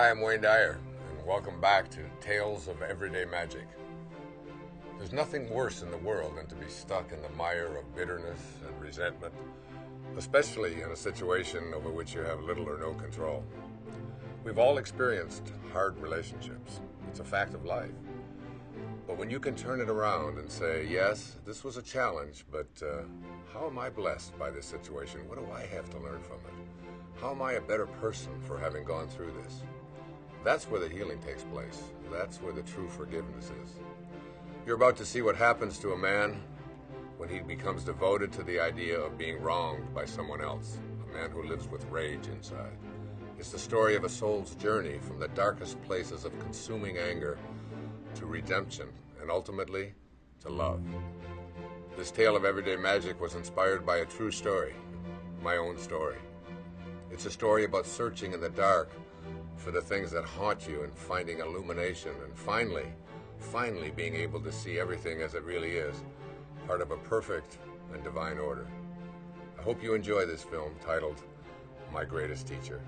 Hi, I'm Wayne Dyer, and welcome back to Tales of Everyday Magic. There's nothing worse in the world than to be stuck in the mire of bitterness and resentment, especially in a situation over which you have little or no control. We've all experienced hard relationships. It's a fact of life. But when you can turn it around and say, yes, this was a challenge, but how am I blessed by this situation? What do I have to learn from it? How am I a better person for having gone through this? That's where the healing takes place. That's where the true forgiveness is. You're about to see what happens to a man when he becomes devoted to the idea of being wronged by someone else, a man who lives with rage inside. It's the story of a soul's journey from the darkest places of consuming anger to redemption and ultimately to love. This tale of everyday magic was inspired by a true story, my own story. It's a story about searching in the dark for the things that haunt you and finding illumination and finally being able to see everything as it really is, part of a perfect and divine order. I hope you enjoy this film titled My Greatest Teacher.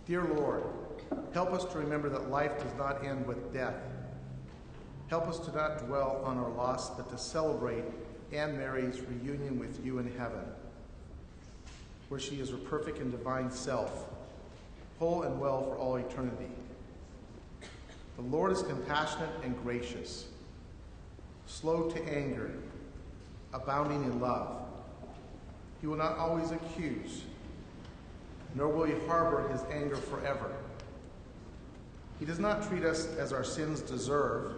Dear Lord, help us to remember that life does not end with death. Help us to not dwell on our loss, but to celebrate Anne Mary's reunion with you in heaven, where she is her perfect and divine self, whole and well for all eternity. The Lord is compassionate and gracious, slow to anger, abounding in love. He will not always accuse, nor will he harbor his anger forever. He does not treat us as our sins deserve,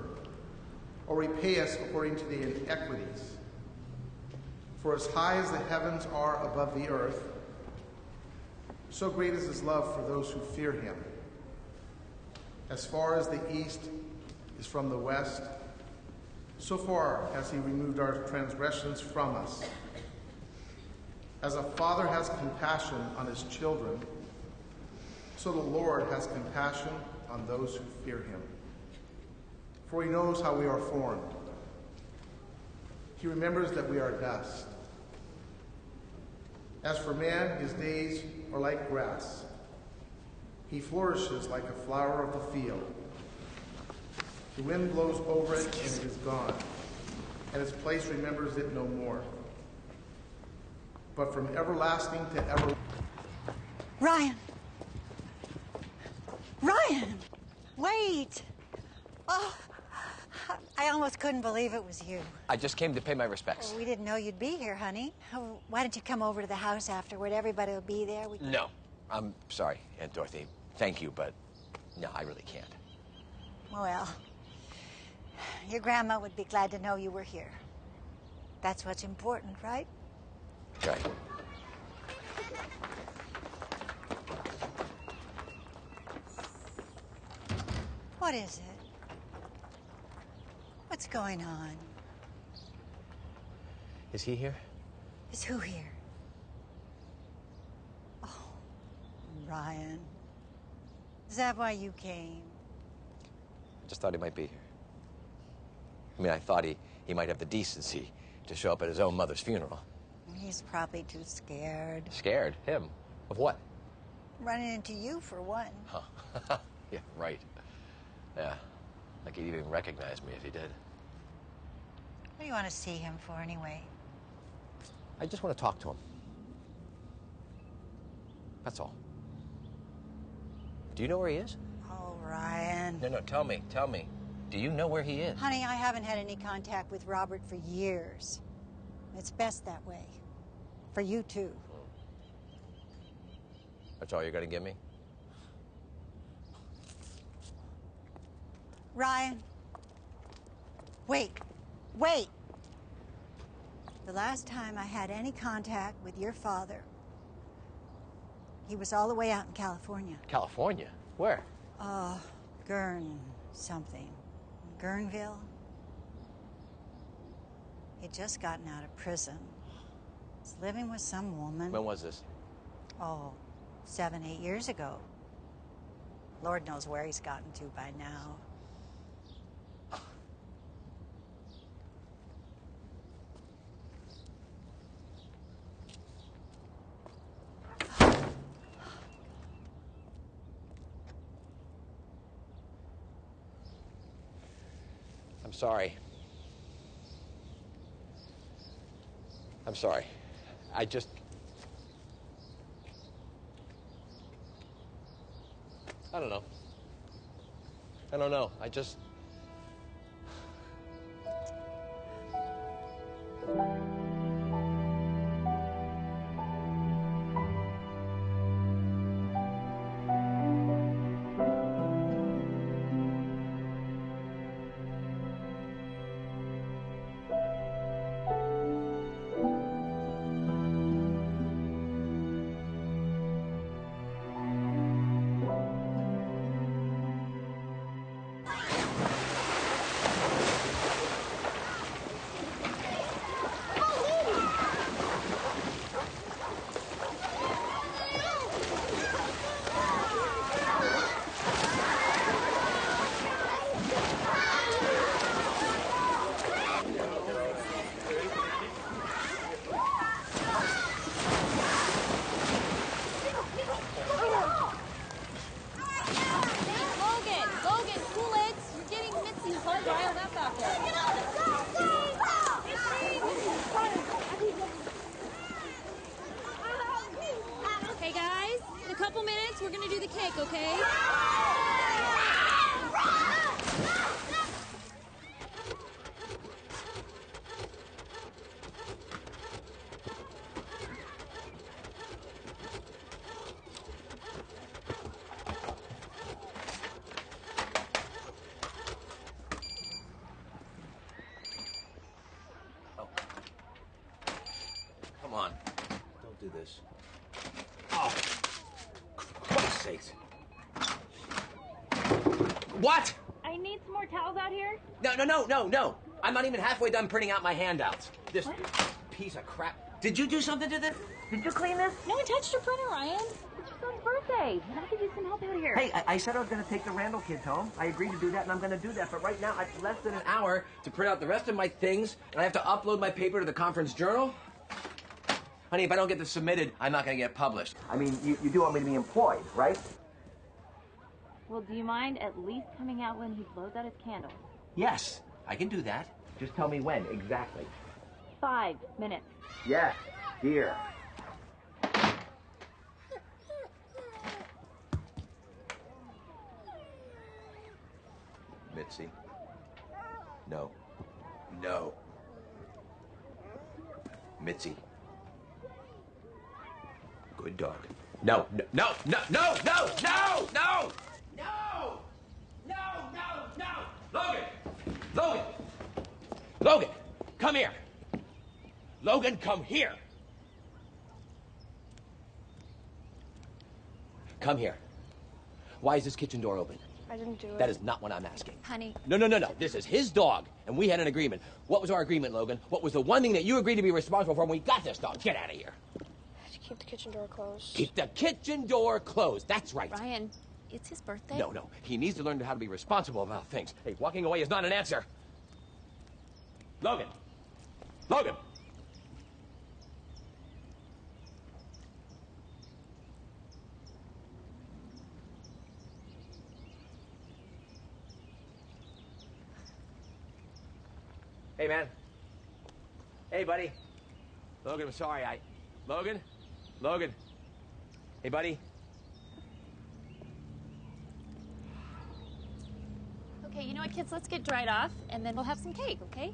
or repay us according to the inequities. For as high as the heavens are above the earth, so great is his love for those who fear him. As far as the east is from the west, so far has he removed our transgressions from us. As a father has compassion on his children, so the Lord has compassion on those who fear him. For he knows how we are formed. He remembers that we are dust. As for man, his days are like grass. He flourishes like a flower of the field. The wind blows over it, and it is gone, and its place remembers it no more. But from everlasting to ever... Ryan! Ryan! Wait! Oh, I almost couldn't believe it was you. I just came to pay my respects. Oh, we didn't know you'd be here, honey. Oh, why don't you come over to the house afterward? Everybody will be there. No. I'm sorry, Aunt Dorothy. Thank you, but no, I really can't. Well, your grandma would be glad to know you were here. That's what's important, right? Right. What is it? What's going on? Is he here? Is who here? Oh, Ryan. Is that why you came? I just thought he might be here. I mean, I thought he might have the decency to show up at his own mother's funeral. He's probably too scared. Scared? Him? Of what? Running into you, for one. Huh. Yeah, right. Yeah. Like he'd even recognize me if he did. What do you want to see him for, anyway? I just want to talk to him. That's all. Do you know where he is? Oh, Ryan. No, tell me. Do you know where he is? Honey, I haven't had any contact with Robert for years. It's best that way. For you, too. That's all you're gonna give me? Ryan. Wait. Wait! The last time I had any contact with your father, he was all the way out in California. California? Where? Something. Guerneville? He'd just gotten out of prison. He's living with some woman. When was this? Oh, 7, 8 years ago. Lord knows where he's gotten to by now. I'm sorry. I'm sorry. I don't know. I don't know. Logan, cool it. You're getting Mitzi's blood riled up out there. Hey guys, in a couple minutes we're gonna do the cake, okay? Come on. Don't do this. Oh, Christ's sakes. What? I need some more towels out here. No. I'm not even halfway done printing out my handouts. This piece of crap. Did you do something to this? Did you clean this? No one touched your printer, Ryan. It's your son's birthday. I could use some help out here. Hey, I said I was going to take the Randall kids home. I agreed to do that, and I'm going to do that. But right now, I have less than an hour to print out the rest of my things, and I have to upload my paper to the conference journal. Honey, if I don't get this submitted, I'm not going to get published. I mean, you do want me to be employed, right? Well, do you mind at least coming out when he blows out his candle? Yes, I can do that. Just tell me when, exactly. 5 minutes. Yes, dear. Mitzi. No. No. Mitzi. Good dog. No. Logan, come here. Logan, come here. Come here. Why is this kitchen door open? I didn't do it. That is not what I'm asking. Honey. No. This is his dog, and we had an agreement. What was our agreement, Logan? What was the one thing that you agreed to be responsible for when we got this dog? Get out of here. To keep the kitchen door closed. Keep the kitchen door closed. That's right. Ryan, it's his birthday. No. He needs to learn how to be responsible about things. Hey, walking away is not an answer. Logan. Hey, man. Hey, buddy. Logan, I'm sorry. Logan? Hey, buddy. Okay, you know what, kids? Let's get dried off, and then we'll have some cake, okay?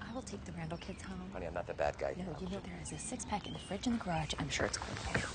I will we'll take the Randall kids home. Honey, I'm not the bad guy. No, you know there is a six-pack in the fridge in the garage. I'm sure it's cold by now.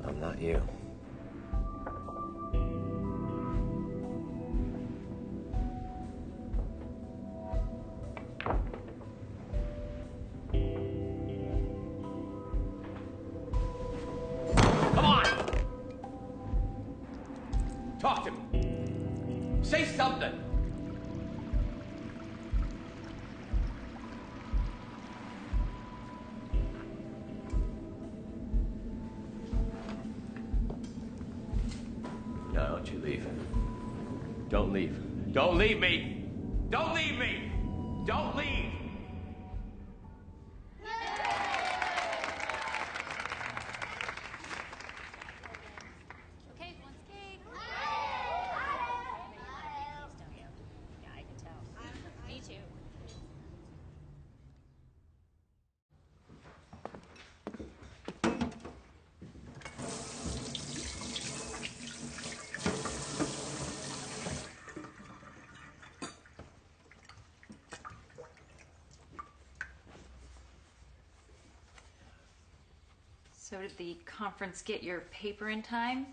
I'm not you. Come on! Talk to me. Say something. No, don't you leave. Don't leave. Don't leave me! Don't leave me! Don't leave! Okay, one's cake. Yeah, I can tell. Me too. So did the conference get your paper in time?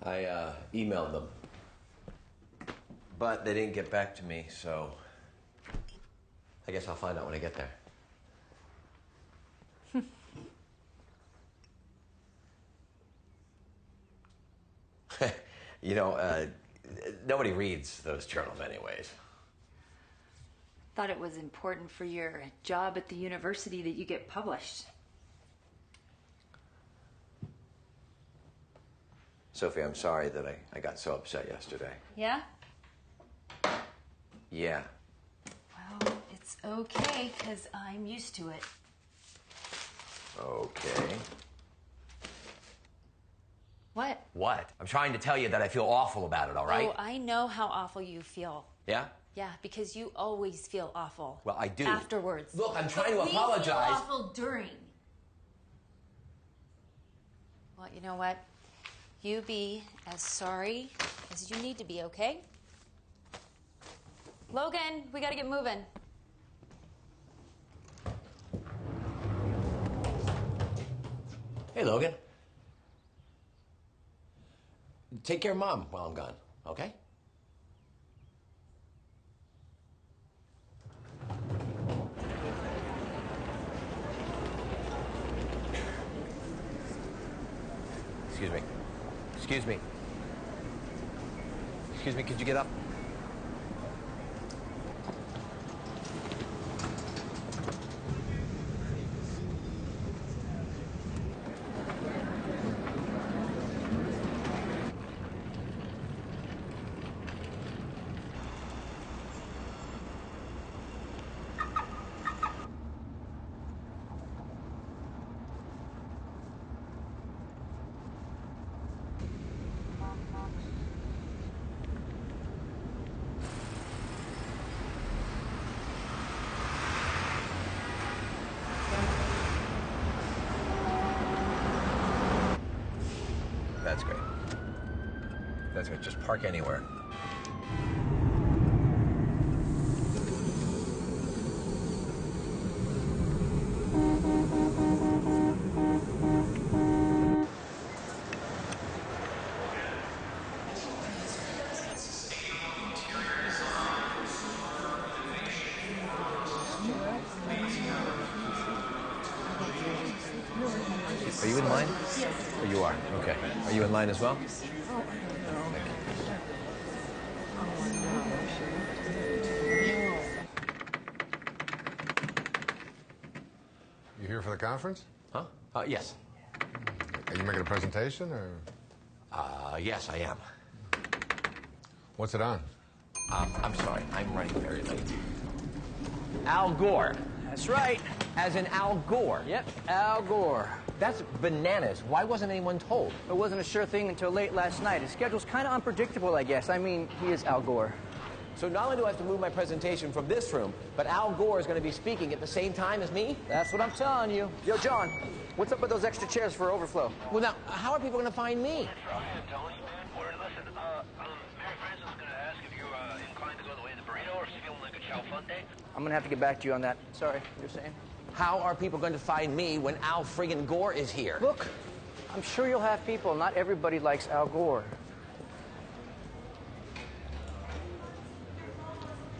I emailed them, but they didn't get back to me, so I guess I'll find out when I get there. You know, nobody reads those journals anyways. Thought it was important for your job at the university that you get published. Sophie, I'm sorry that I got so upset yesterday. Yeah? Yeah. Well, it's okay, because I'm used to it. Okay. What? What? I'm trying to tell you that I feel awful about it, all right? Oh, I know how awful you feel. Yeah? Yeah, because you always feel awful. Well, I do. Afterwards. Look, I'm trying to But we apologize. feel awful during. Well, you know what? You be as sorry as you need to be, okay? Logan, we gotta get moving. Hey, Logan. Take care of Mom while I'm gone, okay? Excuse me. Excuse me. Excuse me, could you get up? That's great. That's great. Just park anywhere. Are you in line? Oh, you are. Okay. Are you in line as well? Thank you. You here for the conference? Huh? Yes. Are you making a presentation, or? Yes, I am. What's it on? I'm sorry. I'm running very late. Al Gore. That's right. As in Al Gore. Yep, Al Gore. That's bananas. Why wasn't anyone told? It wasn't a sure thing until late last night. His schedule's kind of unpredictable, I guess. I mean, he is Al Gore. So not only do I have to move my presentation from this room, but Al Gore is going to be speaking at the same time as me? That's what I'm telling you. Yo, John, what's up with those extra chairs for overflow? Well, now, how are people going to find me? I'm going to have to get back to you on that. Sorry, you're saying? How are people going to find me when Al friggin' Gore is here? Look, I'm sure you'll have people. Not everybody likes Al Gore.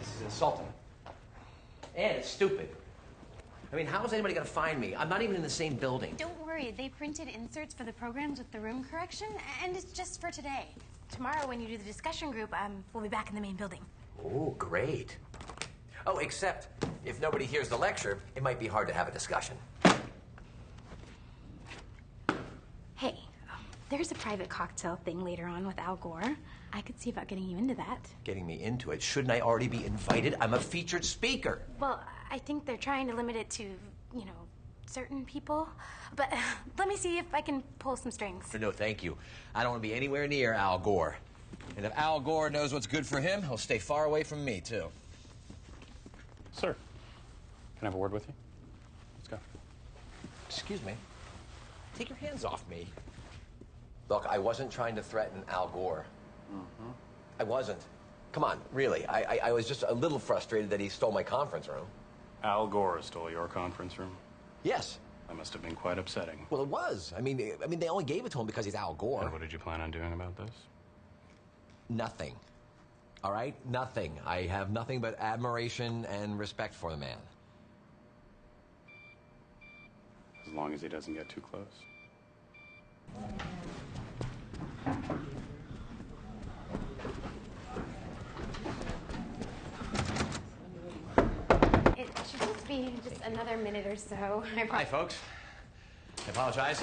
This is insulting. And it's stupid. I mean, how is anybody going to find me? I'm not even in the same building. Don't worry, they printed inserts for the programs with the room correction, and it's just for today. Tomorrow, when you do the discussion group, we'll be back in the main building. Oh, great. Oh, except if nobody hears the lecture, it might be hard to have a discussion. Hey, there's a private cocktail thing later on with Al Gore. I could see about getting you into that. Getting me into it? Shouldn't I already be invited? I'm a featured speaker. Well, I think they're trying to limit it to, certain people. But let me see if I can pull some strings. No, thank you. I don't want to be anywhere near Al Gore. And if Al Gore knows what's good for him, he'll stay far away from me, too. Sir, can I have a word with you? Let's go. Excuse me. Take your hands off me. Look, I wasn't trying to threaten Al Gore. Mm-hmm. I wasn't. Come on, really. I was just a little frustrated that he stole my conference room. Al Gore stole your conference room? Yes. That must have been quite upsetting. Well, it was. I mean, they only gave it to him because he's Al Gore. And what did you plan on doing about this? Nothing. All right? Nothing. I have nothing but admiration and respect for the man. As long as he doesn't get too close. It should just be just another minute or so. Hi, folks. I apologize.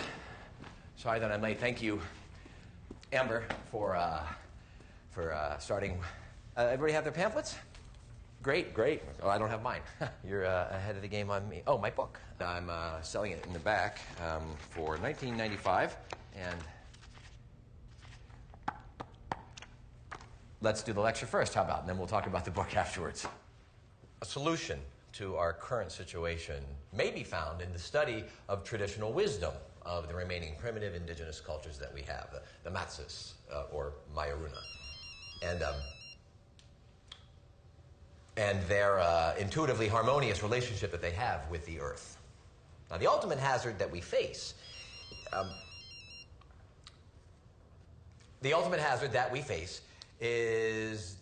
Sorry that I'm late. Thank you, Amber, for starting. Everybody have their pamphlets? Great, great. Oh, I don't have mine. You're ahead of the game on me. Oh, my book. I'm selling it in the back for $19.95, and let's do the lecture first. How about? And then we'll talk about the book afterwards. A solution to our current situation may be found in the study of traditional wisdom of the remaining primitive indigenous cultures that we have, the Matsus or Mayaruna, and their intuitively harmonious relationship that they have with the earth. Now, the ultimate hazard that we face, is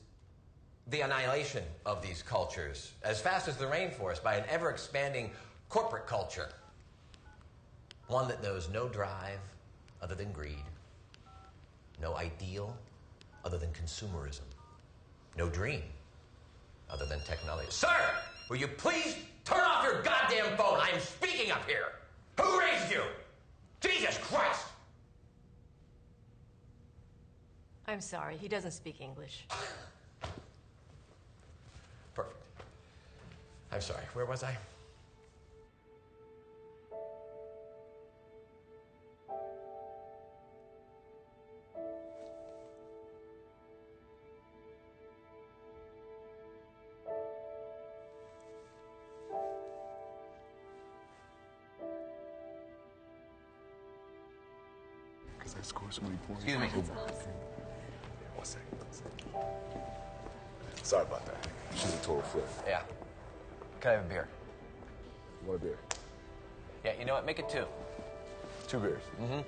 the annihilation of these cultures as fast as the rainforest by an ever-expanding corporate culture. One that knows no drive other than greed, no ideal other than consumerism, no dream other than technology. Sir, will you please turn off your goddamn phone? I'm speaking up here. Who raised you? Jesus Christ! I'm sorry, he doesn't speak English. Perfect. I'm sorry, where was I? Because I scored so many points. Excuse me. That's awesome. 1 second. Sorry about that. She's a total flip. Yeah. Can I have a beer? You want a beer? Yeah, you know what? Make it 2. 2 beers. Mm-hmm.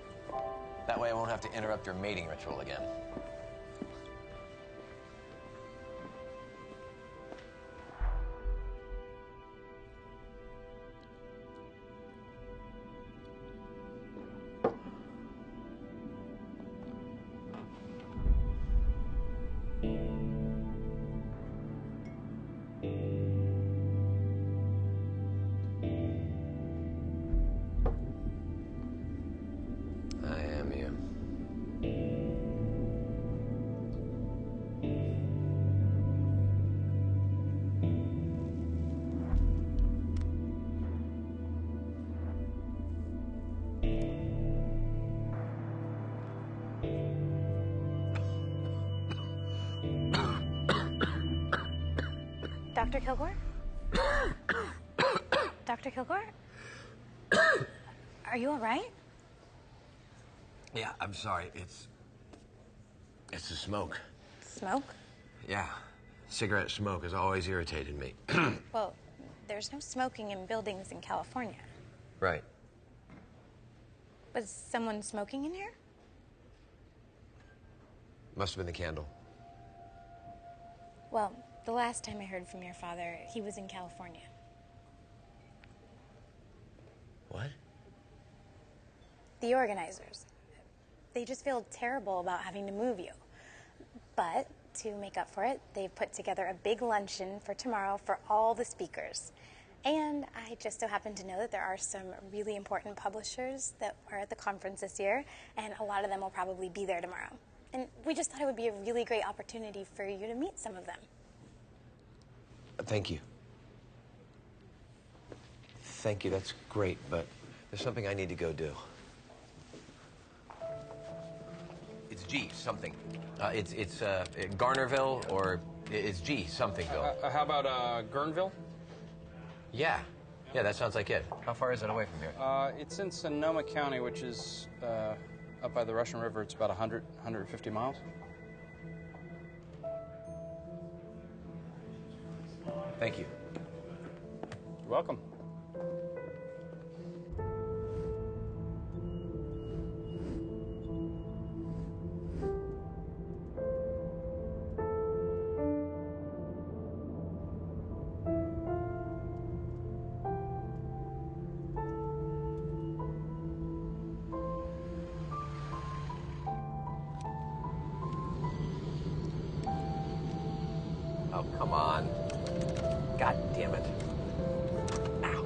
That way I won't have to interrupt your mating ritual again. Dr. Kilgore? Dr. Kilgore? Are you all right? Yeah, I'm sorry. It's the smoke. Smoke? Yeah. Cigarette smoke has always irritated me. Well, there's no smoking in buildings in California. Right. Was someone smoking in here? Must have been the candle. Well, the last time I heard from your father, he was in California. What? The organizers. They just feel terrible about having to move you. But to make up for it, they've put together a big luncheon for tomorrow for all the speakers. And I just so happen to know that there are some really important publishers that are at the conference this year, and a lot of them will probably be there tomorrow. And we just thought it would be a really great opportunity for you to meet some of them. Thank you. Thank you, that's great, but there's something I need to go do. It's G, something. It's Garnerville, or it's G, somethingville. How about Guerneville? Yeah, that sounds like it. How far is it away from here? It's in Sonoma County, which is up by the Russian River. It's about 150 miles. Thank you. You're welcome. Oh, come on. God damn it. Ow.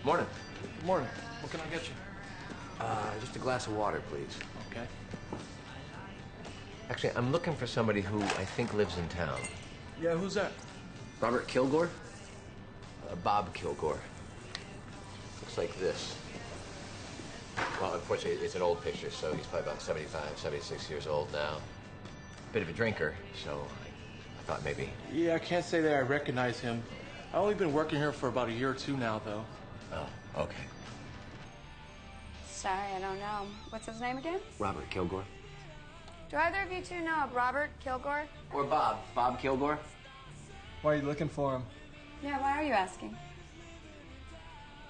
Morning. Good morning. What can I get you? Just a glass of water, please. Okay. Actually, I'm looking for somebody who I think lives in town. Yeah, who's that? Robert Kilgore? Bob Kilgore. Looks like this. Well, unfortunately, it's an old picture, so he's probably about 75, 76 years old now. Bit of a drinker, so I thought maybe. Yeah, I can't say that I recognize him. I've only been working here for about a year or two now, though. Oh, okay. Sorry, I don't know. What's his name again? Robert Kilgore. Do either of you two know of Robert Kilgore? Or Bob. Bob Kilgore. Why are you looking for him? Yeah, why are you asking?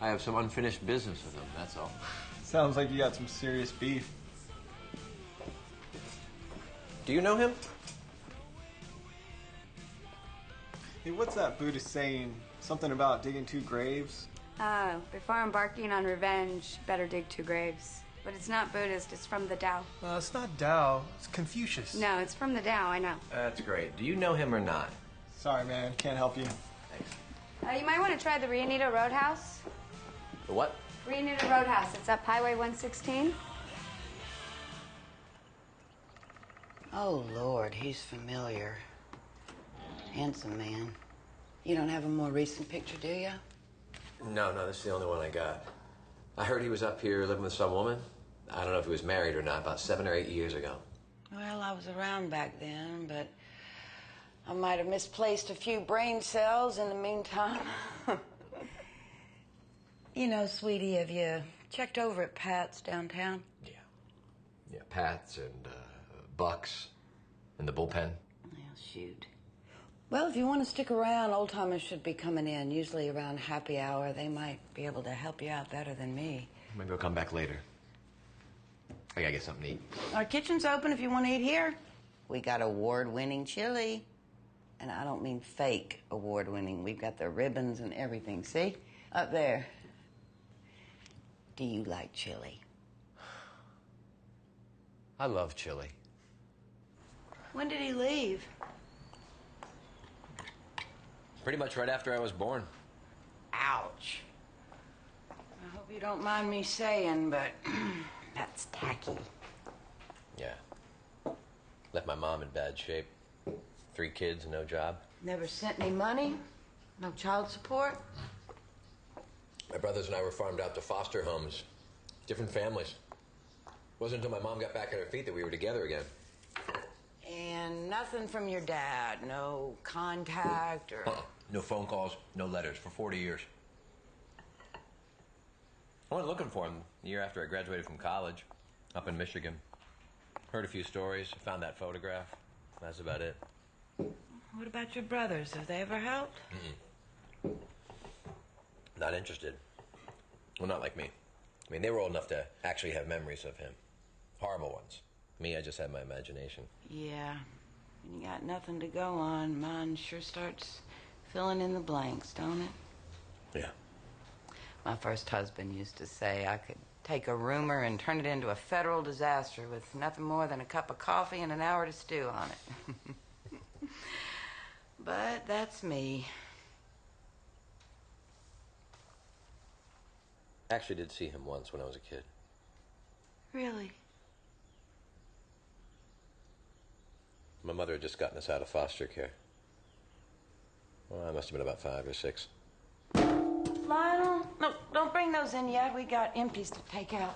I have some unfinished business with him, that's all. Sounds like you got some serious beef. Do you know him? Hey, what's that Buddhist saying? Something about digging 2 graves? Oh, before embarking on revenge, better dig 2 graves. But it's not Buddhist, it's from the Tao. It's not Tao, it's Confucius. No, it's from the Tao, I know. That's great. Do you know him or not? Sorry, man, can't help you. You might want to try the Rianito Roadhouse. The what? Rianito Roadhouse, it's up Highway 116. Oh, Lord, he's familiar. Handsome man. You don't have a more recent picture, do you? No, this is the only one I got. I heard he was up here living with some woman. I don't know if he was married or not, about 7 or 8 years ago. Well, I was around back then, but I might have misplaced a few brain cells in the meantime. You know, sweetie, have you checked over at Pat's downtown? Yeah, Pat's and Buck's and the bullpen. Well, shoot. Well, if you want to stick around, old timers should be coming in, usually around happy hour. They might be able to help you out better than me. Maybe I'll come back later. I gotta get something to eat. Our kitchen's open if you want to eat here. We got award-winning chili. And I don't mean fake award-winning. We've got the ribbons and everything. See? Up there. Do you like chili? I love chili. When did he leave? Pretty much right after I was born. Ouch. I hope you don't mind me saying, but that's tacky. Yeah. Left my mom in bad shape. 3 kids, no job. Never sent any money? No child support? My brothers and I were farmed out to foster homes. Different families. Wasn't until my mom got back on her feet that we were together again. And nothing from your dad? No contact or... No phone calls, no letters for 40 years. I went looking for him the year after I graduated from college, up in Michigan. Heard a few stories, found that photograph. That's about it. What about your brothers? Have they ever helped? Not interested. Well, not like me. I mean, they were old enough to actually have memories of him. Horrible ones. Me, I just had my imagination. Yeah. When you got nothing to go on, mine sure starts filling in the blanks, don't it? Yeah. My first husband used to say I could take a rumor and turn it into a federal disaster with nothing more than a cup of coffee and an hour to stew on it. But that's me. I actually did see him once when I was a kid. Really? My mother had just gotten us out of foster care. Well, I must have been about 5 or 6. Lionel? No, don't bring those in yet. We got empties to take out.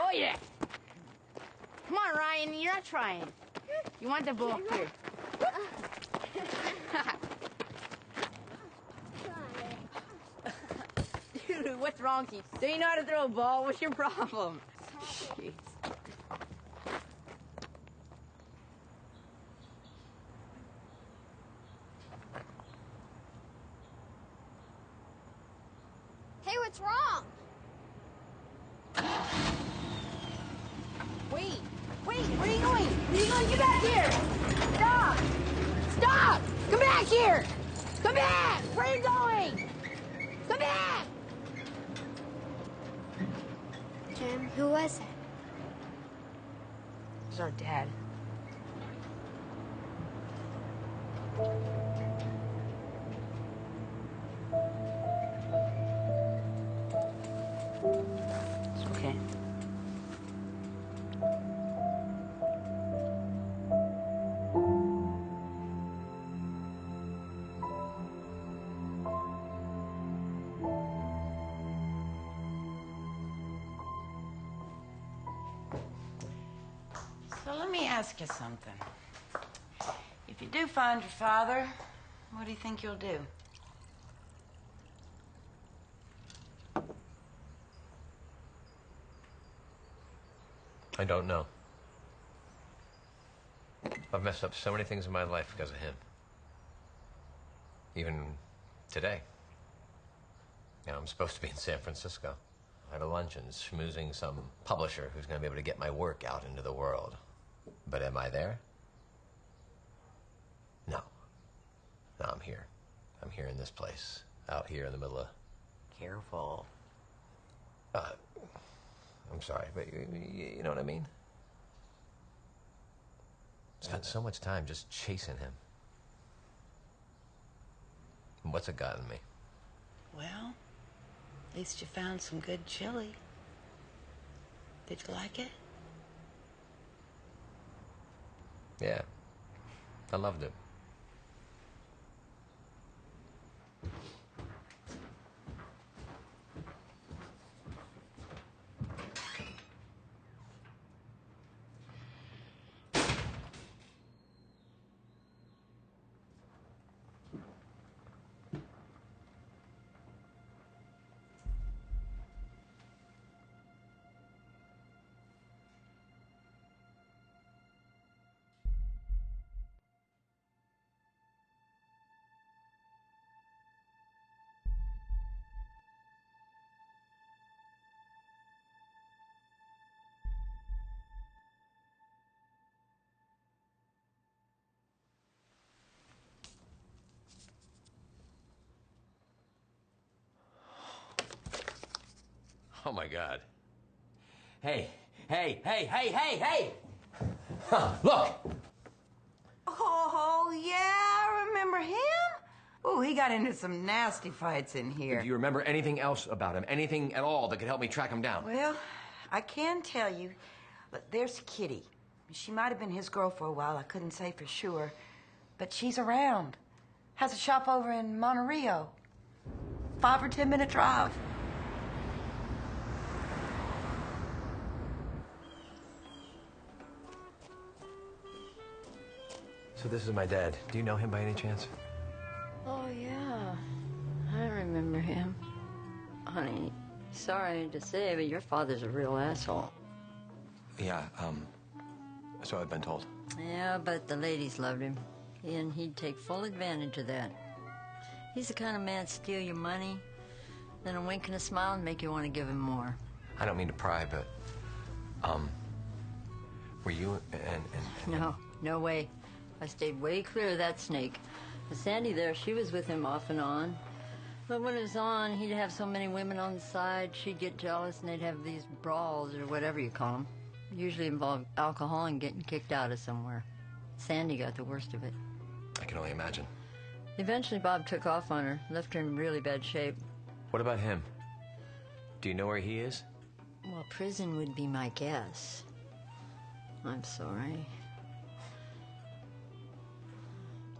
Oh, yeah. Come on, Ryan, you're not trying. You want the ball here. Dude, what's wrong with you? Don't you know how to throw a ball? What's your problem? Jeez. Hey, what's wrong? Wait, where are you going? Where are you going? Get back here! Stop! Stop! Come back here! Come back! Where are you going? Come back! Jim, who was it? It was our dad. It's okay. So let me ask you something. If you do find your father, what do you think you'll do? I don't know. I've messed up so many things in my life because of him. Even today. You know, I'm supposed to be in San Francisco. I had a luncheon schmoozing some publisher who's going to be able to get my work out into the world. But am I there? No. No, I'm here. I'm here in this place. Out here in the middle of... Careful. I'm sorry, but you know what I mean? Spent so much time just chasing him. And what's it gotten me? Well, at least you found some good chili. Did you like it? Yeah. I loved it. Oh my God. Hey, hey, hey, hey, hey, hey! Huh, look! Oh, yeah, I remember him. Oh, he got into some nasty fights in here. Do you remember anything else about him? Anything at all that could help me track him down? Well, I can tell you, but there's Kitty. She might have been his girl for a while, I couldn't say for sure. But she's around. Has a shop over in Monterey. 5 or 10 minute drive. So this is my dad. Do you know him by any chance? Oh, yeah. I remember him. Honey, sorry to say, but your father's a real asshole. Yeah, so I've been told. Yeah, but the ladies loved him, and he'd take full advantage of that. He's the kind of man to steal your money, then a wink and a smile and make you want to give him more. I don't mean to pry, but, were you and... No, no way. I stayed way clear of that snake. With Sandy there, she was with him off and on. But when it was on, he'd have so many women on the side, she'd get jealous and they'd have these brawls or whatever you call them. Usually involved alcohol and getting kicked out of somewhere. Sandy got the worst of it. I can only imagine. Eventually, Bob took off on her, left her in really bad shape. What about him? Do you know where he is? Well, prison would be my guess. I'm sorry.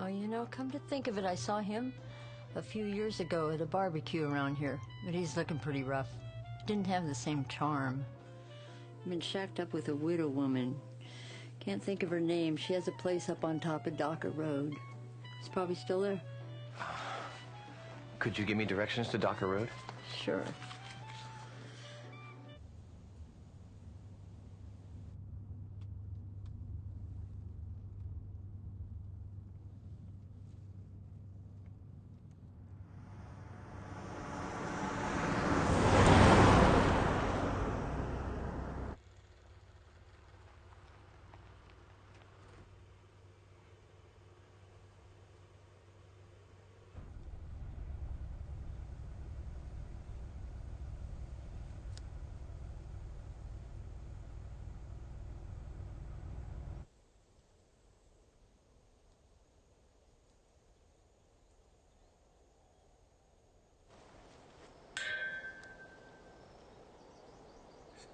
Oh, you know, come to think of it, I saw him a few years ago at a barbecue around here, but he's looking pretty rough. Didn't have the same charm. Been shacked up with a widow woman. Can't think of her name. She has a place up on top of Docker Road. He's probably still there. Could you give me directions to Docker Road? Sure.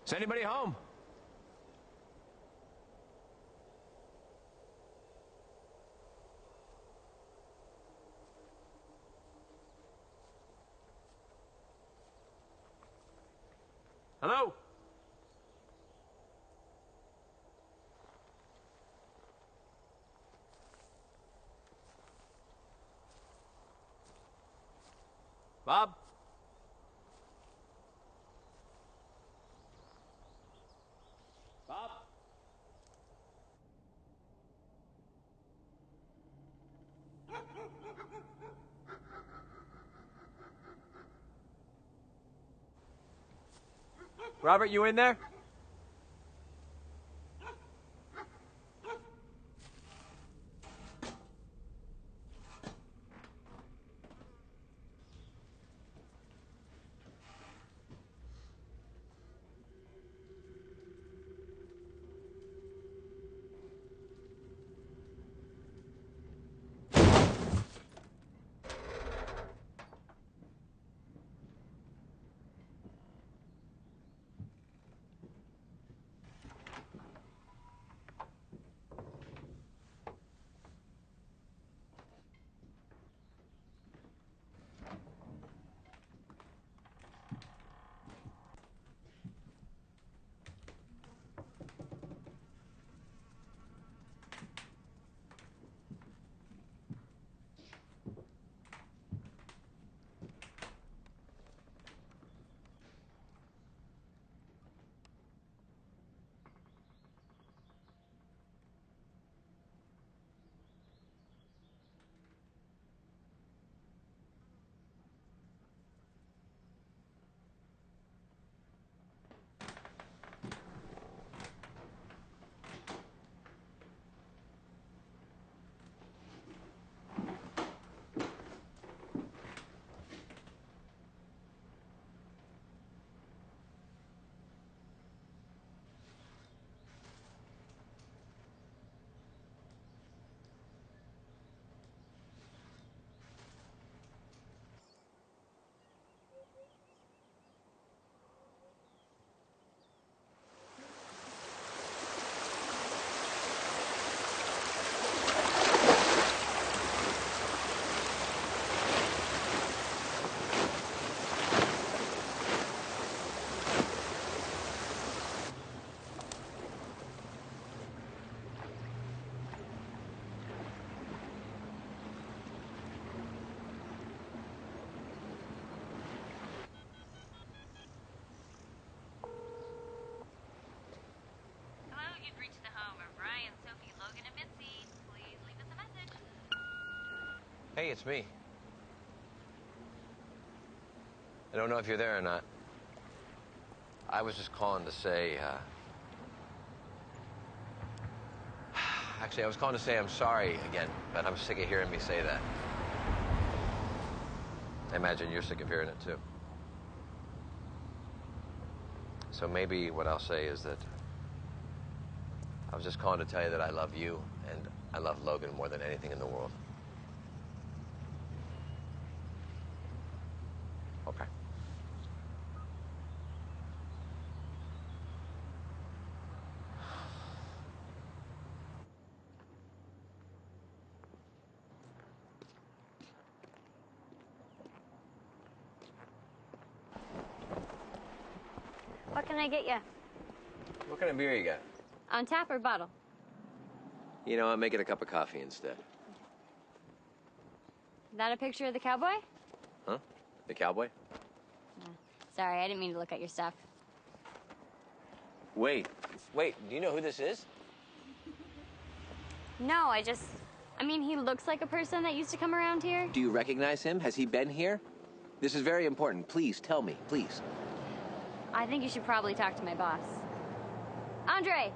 Is anybody home? Hello? Bob? Bob? Robert, you in there? Hey, it's me. I don't know if you're there or not. I was just calling to say, actually, I was calling to say I'm sorry again, but I'm sick of hearing me say that. I imagine you're sick of hearing it, too. So maybe what I'll say is that I was just calling to tell you that I love you, and I love Logan more than anything in the world. Okay. What can I get you? What kind of beer you got? On tap or bottle? You know what, make it a cup of coffee instead. That a picture of the cowboy? Huh? The cowboy? Sorry, I didn't mean to look at your stuff. Wait, do you know who this is? No, I mean, he looks like a person that used to come around here. Do you recognize him? Has he been here? This is very important. Please, tell me, please. I think you should probably talk to my boss. Andre!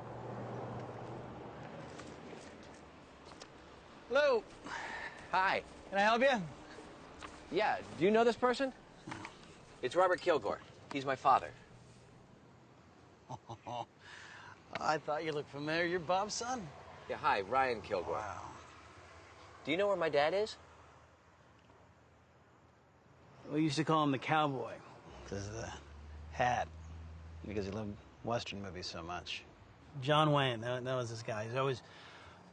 Hello. Hi. Can I help you? Yeah, do you know this person? It's Robert Kilgore. He's my father. I thought you looked familiar. You're Bob's son? Yeah, hi, Ryan Kilgore. Wow. Do you know where my dad is? We used to call him the cowboy because of the hat, because he loved Western movies so much. John Wayne, that was this guy. He's always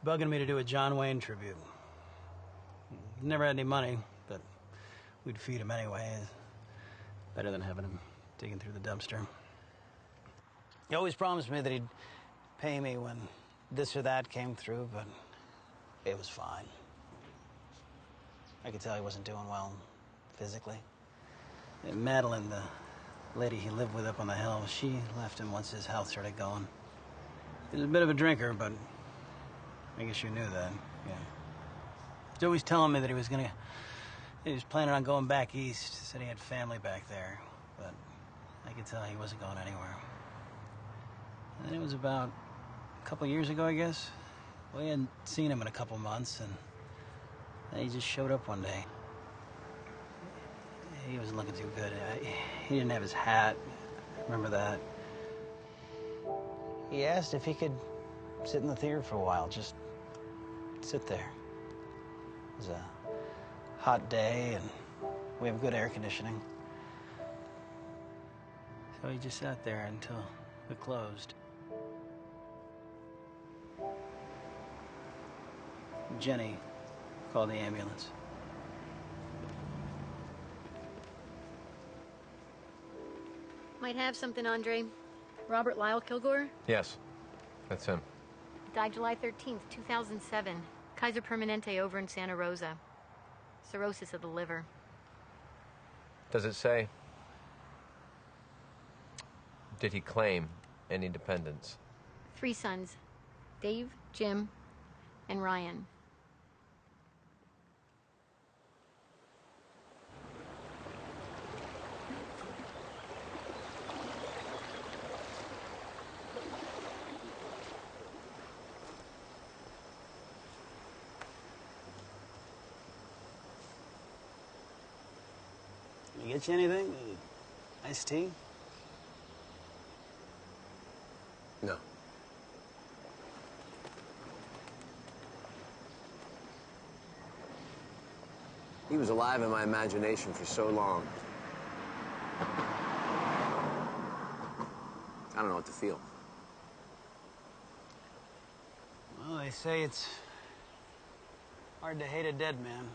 bugging me to do a John Wayne tribute. He never had any money, but we'd feed him anyway. Better than having him digging through the dumpster. He always promised me that he'd pay me when this or that came through, but it was fine. I could tell he wasn't doing well physically. And Madeline, the lady he lived with up on the hill, she left him once his health started going. He was a bit of a drinker, but I guess you knew that, yeah. He's always telling me that he was planning on going back east. Said he had family back there, but I could tell he wasn't going anywhere. And then it was about a couple years ago, I guess. We hadn't seen him in a couple months, and then he just showed up one day. He wasn't looking too good. He didn't have his hat. I remember that. He asked if he could sit in the theater for a while, just sit there. It was a hot day, and we have good air conditioning. So he just sat there until it closed. Jenny called the ambulance. Might have something, Andre. Robert Lyle Kilgore? Yes, that's him. Died July 13th, 2007. Kaiser Permanente over in Santa Rosa. Cirrhosis of the liver. Does it say? Did he claim any dependents? 3 sons. Dave, Jim, and Ryan. Can I get you anything? Iced tea? No. He was alive in my imagination for so long. I don't know what to feel. Well, they say it's hard to hate a dead man.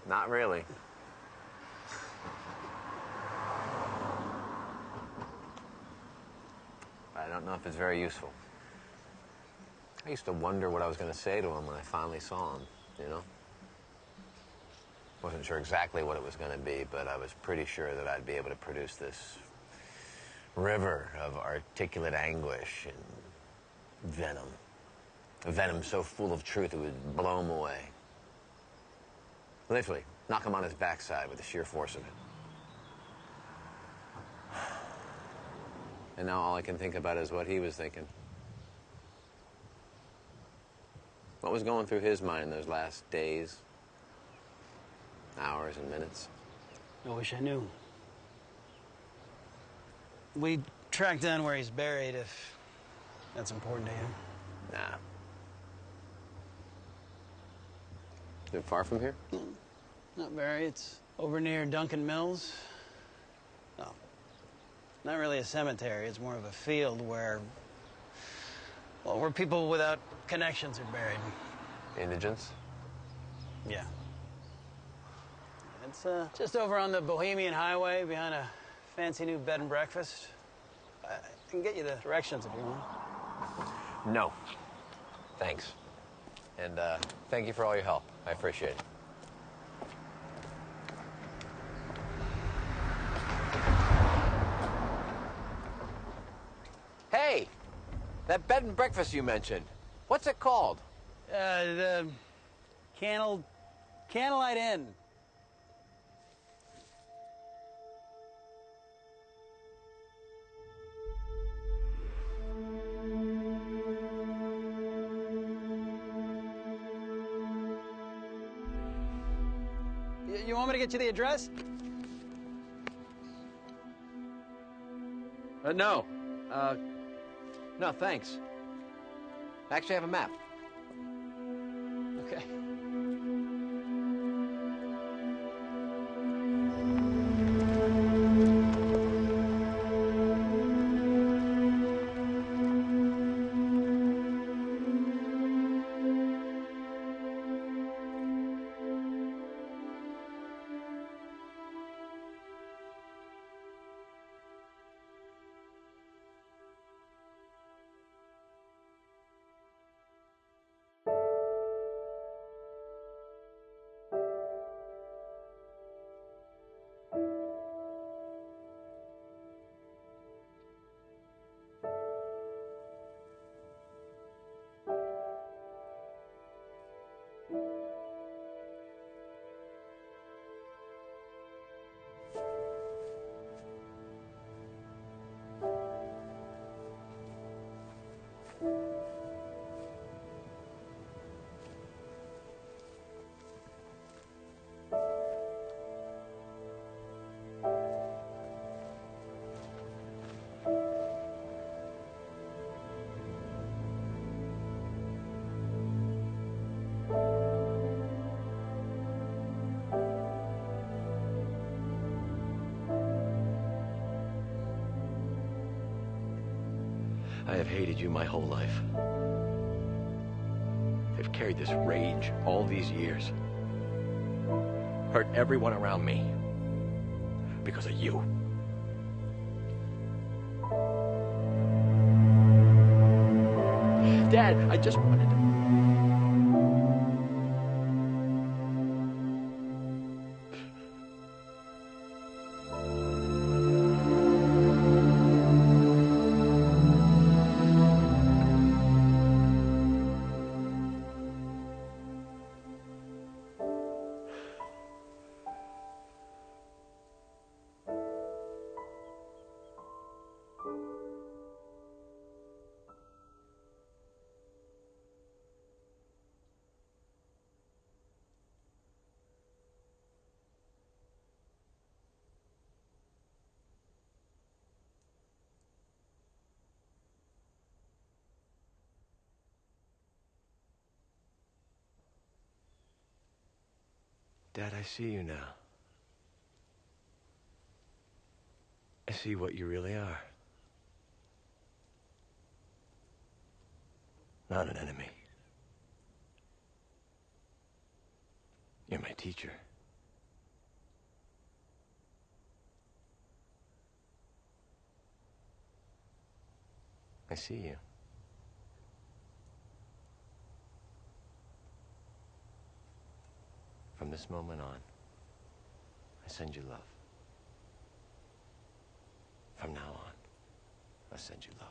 Not really. I don't know if it's very useful. I used to wonder what I was going to say to him when I finally saw him, you know? Wasn't sure exactly what it was going to be, but I was pretty sure that I'd be able to produce this river of articulate anguish and venom. A venom so full of truth it would blow him away. Literally, knock him on his backside with the sheer force of it. And now all I can think about is what he was thinking. What was going through his mind those last days, hours, and minutes? I wish I knew. We track down where he's buried if that's important to you. Nah. Is it far from here? No, not very. It's over near Duncan Mills. No, not really a cemetery. It's more of a field where, well, where people without connections are buried. Indigents? Yeah. It's just over on the Bohemian Highway behind a fancy new bed and breakfast. I can get you the directions if you want. No. Thanks. And thank you for all your help. I appreciate it. Hey! That bed and breakfast you mentioned. What's it called? The Candlelight Inn. You want me to get you the address? No. No, thanks. Actually, I have a map. Okay. I have hated you my whole life. I've carried this rage all these years. Hurt everyone around me. Because of you. Dad, I just wanted to... Dad, I see you now. I see what you really are. Not an enemy. You're my teacher. I see you. From this moment on, I send you love. From now on, I send you love.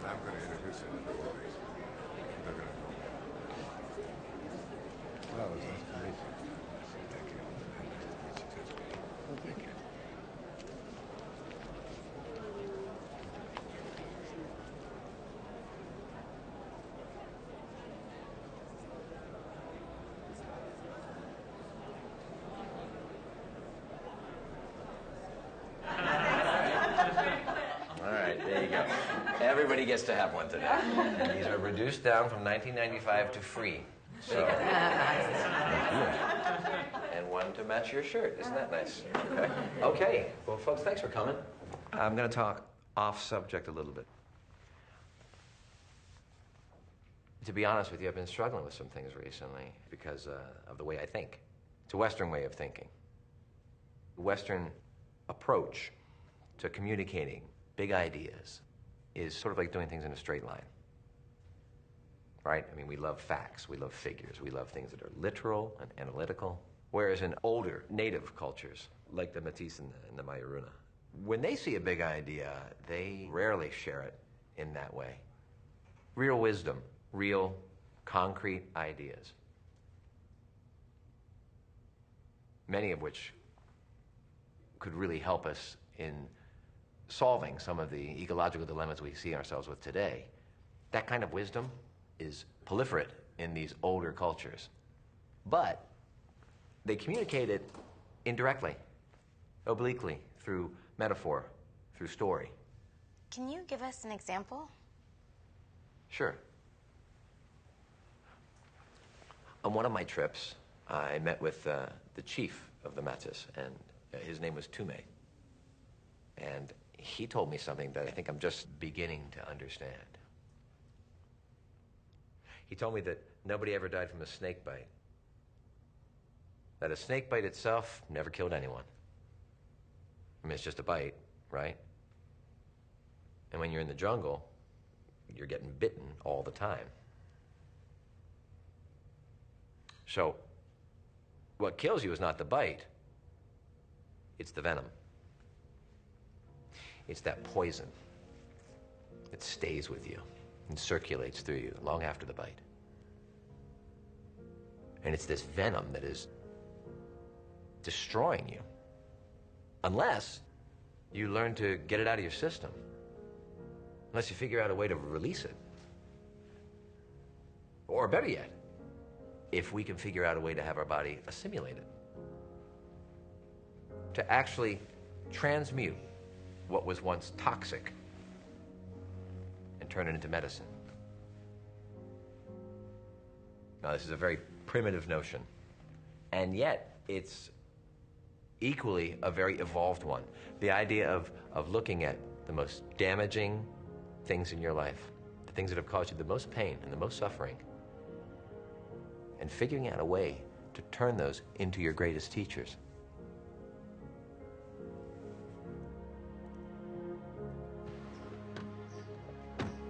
I'm going to introduce him in the movies. They're going to know. Well, it's nice to meet you. Thank you. Nice to meet you too. Well, thank you. All right, there you go. Everybody gets to have one today. These are reduced down from $19.95 to free. So, and one to match your shirt. Isn't that nice? Okay. Okay. Well, folks, thanks for coming. I'm going to talk off subject a little bit. To be honest with you, I've been struggling with some things recently because of the way I think. It's a Western way of thinking. The Western approach to communicating big ideas is sort of like doing things in a straight line. Right? I mean, we love facts, we love figures, we love things that are literal and analytical. Whereas in older native cultures, like the Métis and the Mayuruna, when they see a big idea, they rarely share it in that way. Real wisdom, real concrete ideas. Many of which could really help us in solving some of the ecological dilemmas we see ourselves with today. That kind of wisdom is proliferate in these older cultures. But they communicate it indirectly, obliquely, through metaphor, through story. Can you give us an example? Sure. On one of my trips, I met with the chief of the Métis, and his name was Tume. And he told me something that I think I'm just beginning to understand. He told me that nobody ever died from a snake bite. That a snake bite itself never killed anyone. I mean, it's just a bite, right? And when you're in the jungle, you're getting bitten all the time. So, what kills you is not the bite, it's the venom. It's that poison that stays with you and circulates through you long after the bite. And it's this venom that is destroying you, unless you learn to get it out of your system, unless you figure out a way to release it. Or better yet, if we can figure out a way to have our body assimilate it, to actually transmute what was once toxic and turn it into medicine. Now, this is a very primitive notion, and yet it's equally a very evolved one. The idea of looking at the most damaging things in your life, the things that have caused you the most pain and the most suffering, and figuring out a way to turn those into your greatest teachers.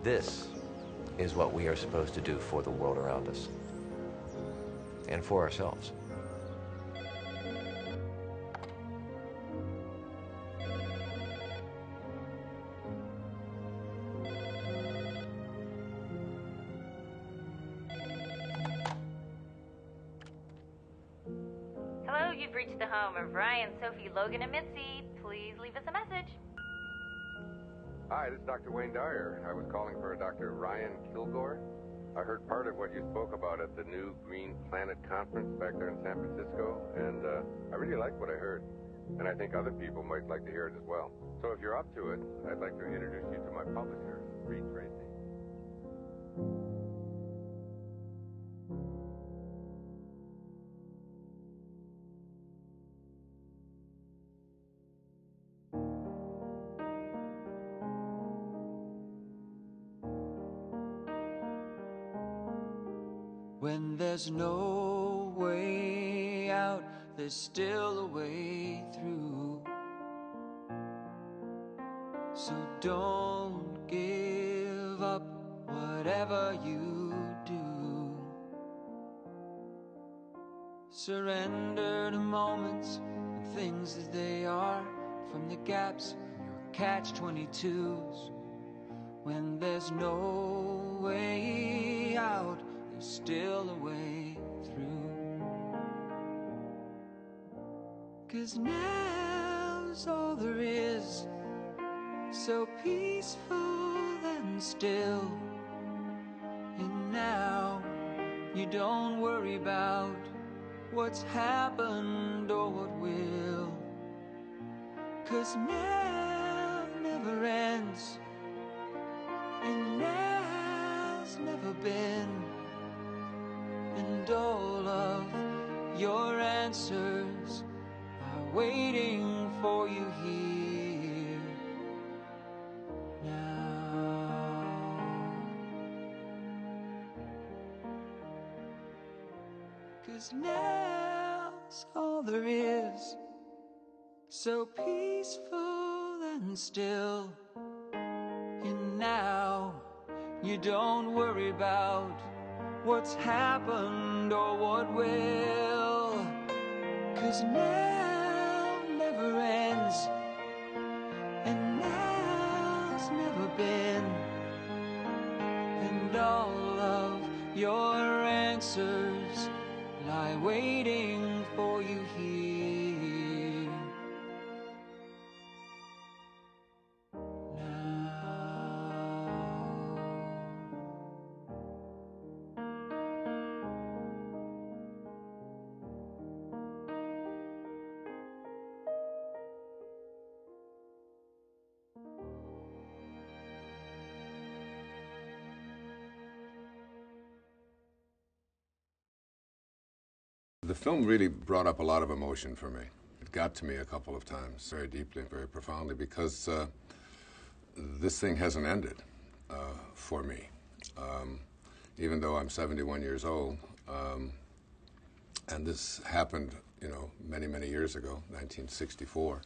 This is what we are supposed to do for the world around us and for ourselves. Hello, you've reached the home of Ryan, Sophie, Logan, and Mitzi. Please leave us a message. Hi, this is Dr. Wayne Dyer. I was calling for a Dr. Ryan Kilgore. I heard part of what you spoke about at the new Green Planet conference back there in San Francisco, and I really liked what I heard. And I think other people might like to hear it as well. So if you're up to it, I'd like to introduce you to my publisher, Reed Tracy. When there's no way out, there's still a way through. So don't give up whatever you do. Surrender to moments and things as they are, from the gaps in your catch-22s. When there's no way out, there's still a way through. 'Cause now's all there is, so peaceful and still. And now you don't worry about what's happened or what will. 'Cause now never ends, and now's never been. And all of your answers are waiting for you here now. 'Cause now's all there is, so peaceful and still. And now you don't worry about what's happened or what will. 'Cause now never ends, and now's never been. And all of your answers lie waiting for you here The film really brought up a lot of emotion for me. It got to me a couple of times, very deeply and very profoundly, because this thing hasn't ended for me. Even though I'm 71 years old, and this happened, you know, many, many years ago, 1964,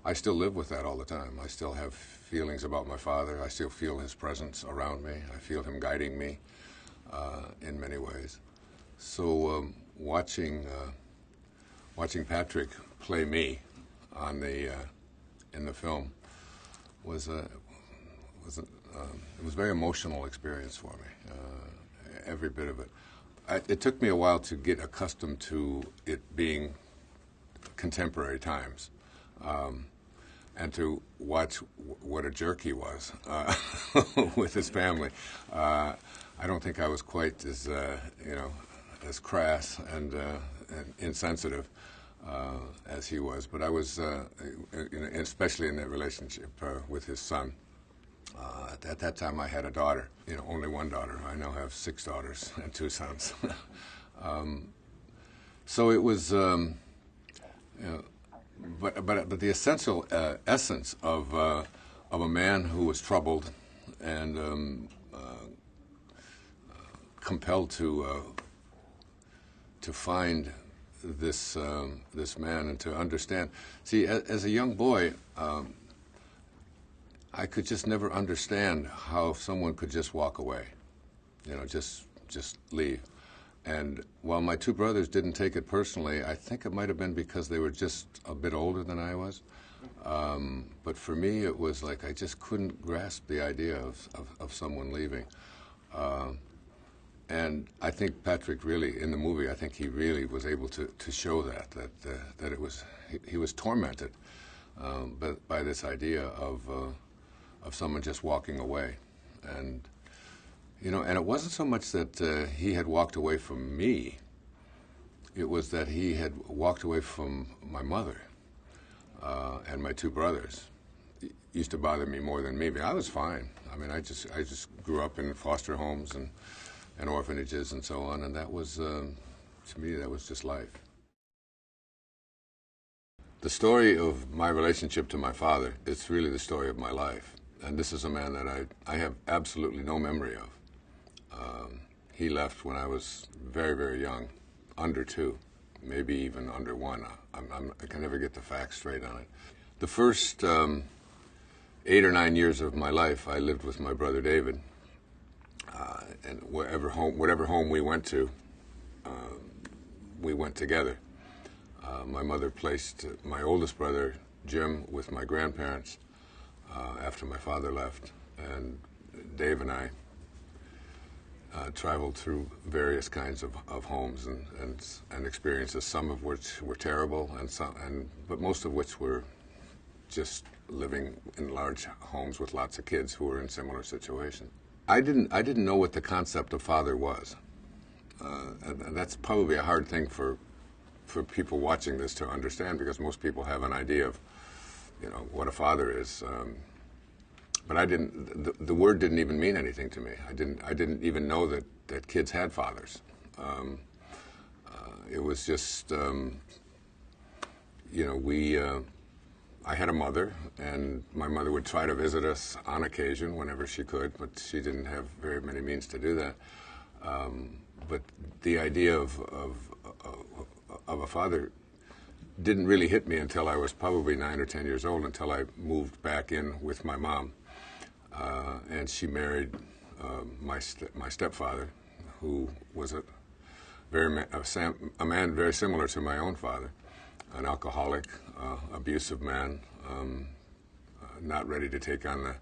I still live with that all the time. I still have feelings about my father. I still feel his presence around me. I feel him guiding me in many ways. So watching Patrick play me on the in the film was it was a very emotional experience for me. Every bit of it. It took me a while to get accustomed to it being contemporary times, and to watch what a jerk he was with his family. I don't think I was quite as you know, as crass and insensitive as he was, but I was, especially in that relationship with his son. At that time, I had a daughter. You know, only one daughter. I now have 6 daughters and 2 sons. So it was, you know, but the essential essence of a man who was troubled and compelled to find this this man and to understand. See, as a young boy, I could just never understand how someone could just walk away, you know, just leave. And while my 2 brothers didn't take it personally, I think it might have been because they were just a bit older than I was. But for me, it was like I just couldn't grasp the idea of someone leaving. And I think Patrick really, in the movie, I think he really was able to show that it was, he was tormented by this idea of someone just walking away. And, you know, and it wasn't so much that he had walked away from me, it was that he had walked away from my mother and my 2 brothers. It used to bother me more than me, but I was fine. I mean, I just grew up in foster homes and orphanages and so on, and that was, to me, that was just life. The story of my relationship to my father, it's really the story of my life. And this is a man that I have absolutely no memory of. He left when I was very, very young, under 2, maybe even under 1. I can never get the facts straight on it. The first 8 or 9 years of my life, I lived with my brother David. And whatever home we went to, we went together. My mother placed my oldest brother, Jim, with my grandparents after my father left, and Dave and I traveled through various kinds of homes and experiences, some of which were terrible, but most of which were just living in large homes with lots of kids who were in similar situations. I didn't know what the concept of father was, and that's probably a hard thing for people watching this to understand, because most people have an idea of, you know, what a father is. But I didn't. The word didn't even mean anything to me. I didn't even know that kids had fathers. It was just, you know, I had a mother, and my mother would try to visit us on occasion whenever she could, but she didn't have very many means to do that. But the idea of a father didn't really hit me until I was probably 9 or 10 years old, until I moved back in with my mom. And she married my stepfather, who was a man very similar to my own father, an alcoholic, abusive man, not ready to take on the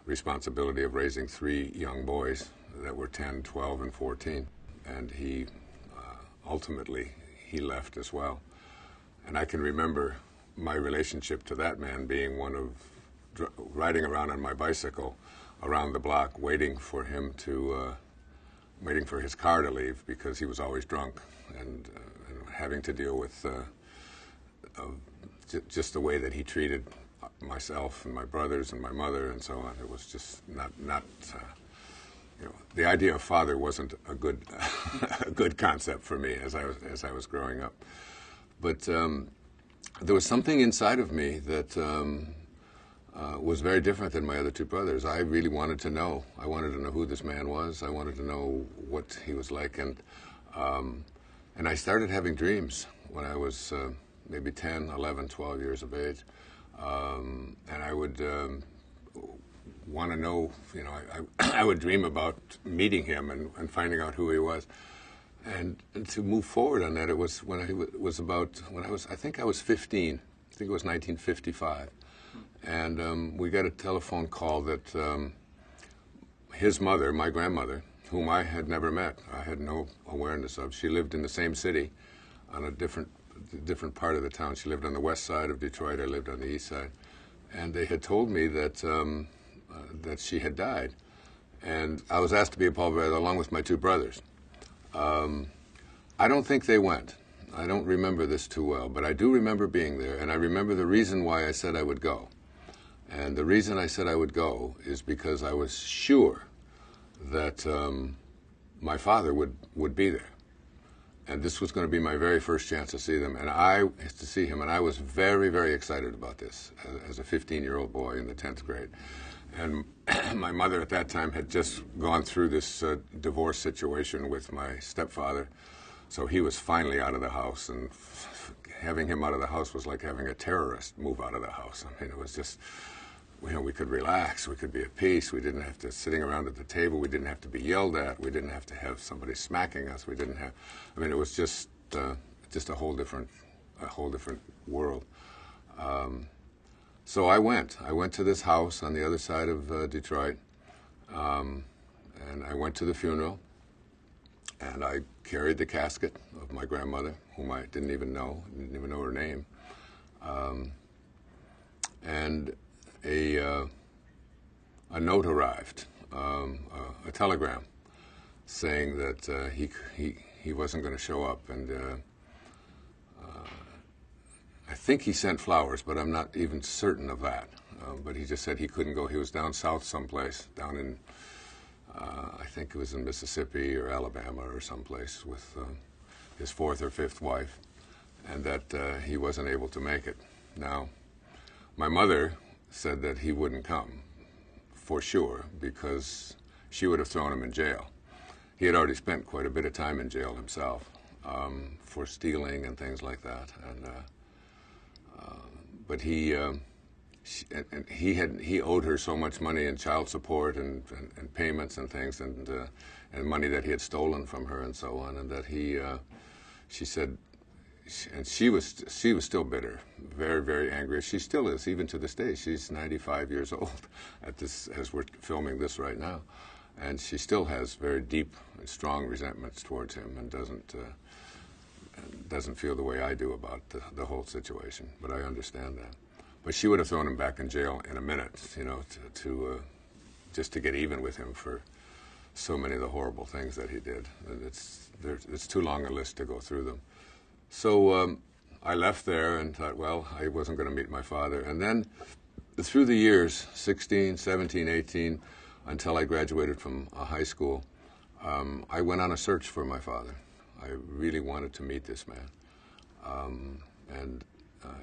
responsibility of raising 3 young boys that were 10, 12, and 14. And he ultimately, he left as well. And I can remember my relationship to that man being one of riding around on my bicycle around the block, waiting for him to, waiting for his car to leave, because he was always drunk, and having to deal with just the way that he treated myself and my brothers and my mother and so on. It was just not you know, the idea of father wasn't a good a good concept for me as I was growing up. But there was something inside of me that was very different than my other two brothers. I really wanted to know. I wanted to know who this man was. I wanted to know what he was like. And I started having dreams when I was maybe 10, 11, 12 years of age. And I would want to know, you know, I would dream about meeting him and finding out who he was. And to move forward on that, it was when I think I was 15. I think it was 1955. And we got a telephone call that his mother, my grandmother, whom I had never met, I had no awareness of, she lived in the same city on a different part of the town. She lived on the west side of Detroit. I lived on the east side. And they had told me that that she had died. And I was asked to be a pallbearer along with my two brothers. I don't think they went. I don't remember this too well, but I do remember being there, and I remember the reason why I said I would go. And the reason I said I would go is because I was sure that my father would be there. And this was going to be my very first chance to see him, and I was very, very excited about this as a 15-year-old boy in the 10th grade. And my mother at that time had just gone through this divorce situation with my stepfather, so he was finally out of the house, and having him out of the house was like having a terrorist move out of the house. I mean, it was just, you know, we could relax, we could be at peace, we didn't have to sitting around at the table, we didn't have to be yelled at, we didn't have to have somebody smacking us, we didn't have, I mean, it was just a whole different world. So I went to this house on the other side of Detroit, and I went to the funeral, and I carried the casket of my grandmother, whom I didn't even know her name, and a note arrived, a telegram, saying that he wasn't going to show up, and I think he sent flowers, but I'm not even certain of that. But he just said he couldn't go. He was down south someplace, down in, I think it was in Mississippi or Alabama or someplace with his fourth or fifth wife, and that he wasn't able to make it. Now, my mother said that he wouldn't come, for sure, because she would have thrown him in jail. He had already spent quite a bit of time in jail himself for stealing and things like that, and but he owed her so much money in child support and payments and things, and money that he had stolen from her and so on, and that she said, and she was still bitter, very, very angry. She still is, even to this day. She's 95 years old at this, as we're filming this right now, and she still has very deep and strong resentments towards him, and doesn't feel the way I do about the whole situation. But I understand that. But she would have thrown him back in jail in a minute, you know, just to get even with him for so many of the horrible things that he did. It's too long a list to go through them. So I left there and thought, well, I wasn't going to meet my father. And then through the years, 16, 17, 18, until I graduated from high school, I went on a search for my father. I really wanted to meet this man. And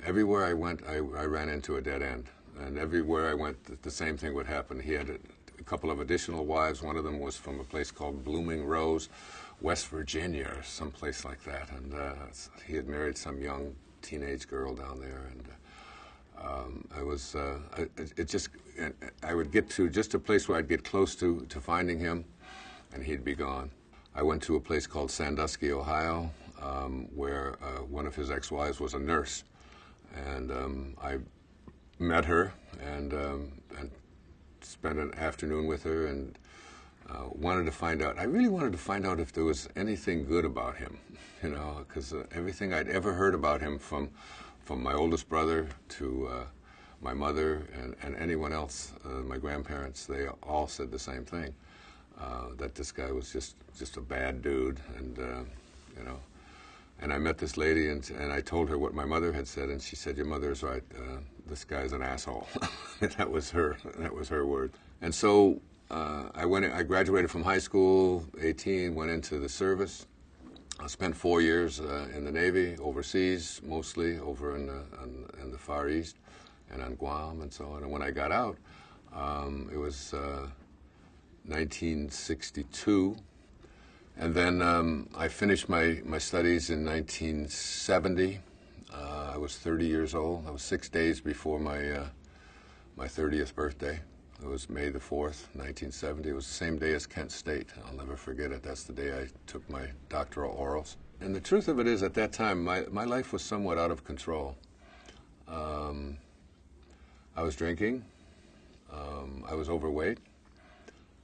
everywhere I went, I ran into a dead end. And everywhere I went, the same thing would happen. He had a couple of additional wives. One of them was from a place called Blooming Rose, West Virginia, or someplace like that. And he had married some young teenage girl down there. And I would get to just a place where I'd get close to finding him, and he'd be gone. I went to a place called Sandusky, Ohio, where one of his ex-wives was a nurse. And I met her and spent an afternoon with her, and wanted to find out. I really wanted to find out if there was anything good about him, you know, because everything I'd ever heard about him, from my oldest brother to my mother and anyone else, my grandparents, they all said the same thing, that this guy was just a bad dude, and you know. And I met this lady, and I told her what my mother had said, and she said, "Your mother's right. This guy's an asshole." That was her word. And so I graduated from high school, 18, went into the service. I spent 4 years in the Navy, overseas, mostly over in the Far East, and on Guam and so on. And when I got out, it was 1962. And then I finished my studies in 1970. I was 30 years old. I was 6 days before my 30th birthday. It was May the 4th, 1970. It was the same day as Kent State. I'll never forget it. That's the day I took my doctoral orals. And the truth of it is, at that time, my life was somewhat out of control. I was drinking. I was overweight.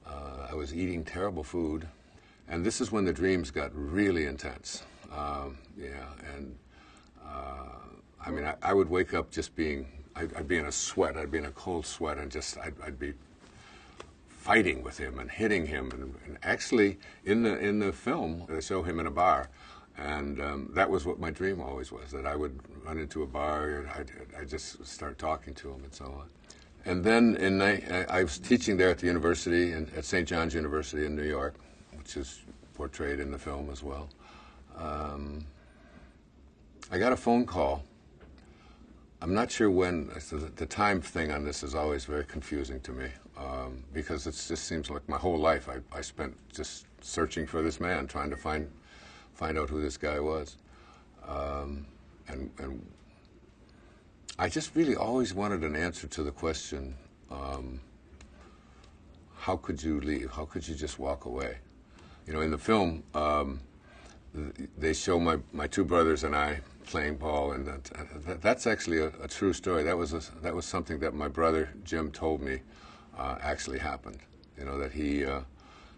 I was eating terrible food. And this is when the dreams got really intense. I mean, I would wake up just being, I'd be in a sweat, I'd be in a cold sweat, and just, I'd be fighting with him and hitting him. And actually, in the film, they show him in a bar. And that was what my dream always was, that I would run into a bar and I'd just start talking to him and so on. And then I was teaching there at the university, at St. John's University in New York, which is portrayed in the film as well. I got a phone call. I'm not sure when. The time thing on this is always very confusing to me, because it just seems like my whole life I spent just searching for this man, trying to find out who this guy was. And I just really always wanted an answer to the question, how could you leave? How could you just walk away? You know, in the film, they show my two brothers and I playing ball, and that's actually a true story. That was something that my brother Jim told me actually happened. You know, that he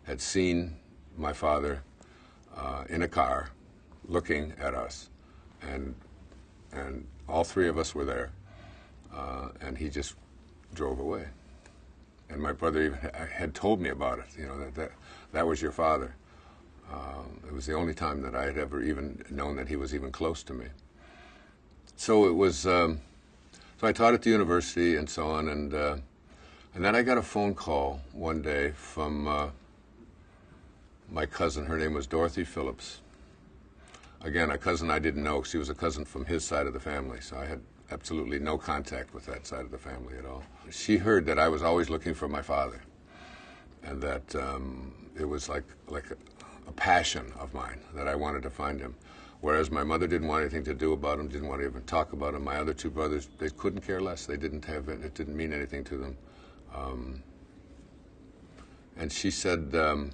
had seen my father in a car looking at us, and all three of us were there, and he just drove away. And my brother even had told me about it. You know, that was your father. It was the only time that I had ever even known that he was even close to me. So it was. So I taught at the university and so on, and then I got a phone call one day from my cousin. Her name was Dorothy Phillips. Again, a cousin I didn't know. She was a cousin from his side of the family, so I had absolutely no contact with that side of the family at all. She heard that I was always looking for my father, and that it was like a passion of mine that I wanted to find him. Whereas my mother didn't want anything to do about him, didn't want to even talk about him. My other two brothers, they couldn't care less. They didn't have it. It didn't mean anything to them. And she said, I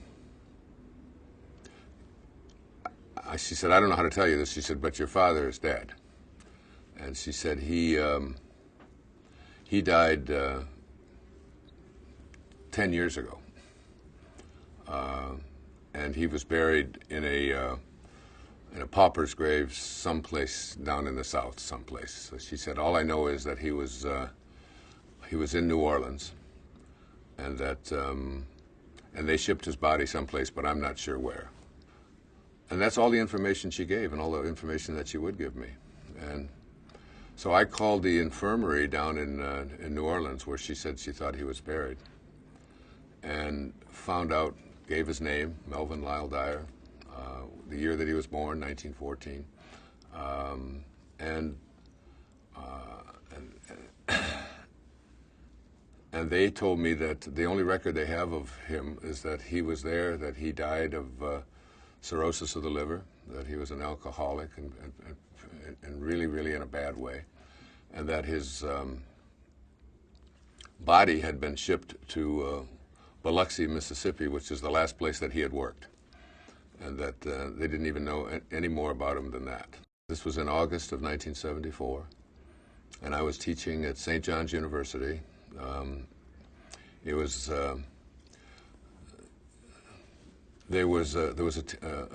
don't know how to tell you this. She said, but your father is dead. And she said he died 10 years ago. And he was buried in a pauper's grave someplace down in the south, someplace. So she said, all I know is that he was in New Orleans, and that and they shipped his body someplace, but I'm not sure where. And that's all the information she gave, and all the information that she would give me. And so I called the infirmary down in New Orleans, where she said she thought he was buried, and found out, gave his name, Melvin Lyle Dyer, the year that he was born, 1914, and they told me that the only record they have of him is that he was there, that he died of cirrhosis of the liver, that he was an alcoholic and really, really in a bad way, and that his body had been shipped to Biloxi, Mississippi, which is the last place that he had worked, and that they didn't even know any more about him than that. This was in August of 1974, and I was teaching at St. John's University. There was a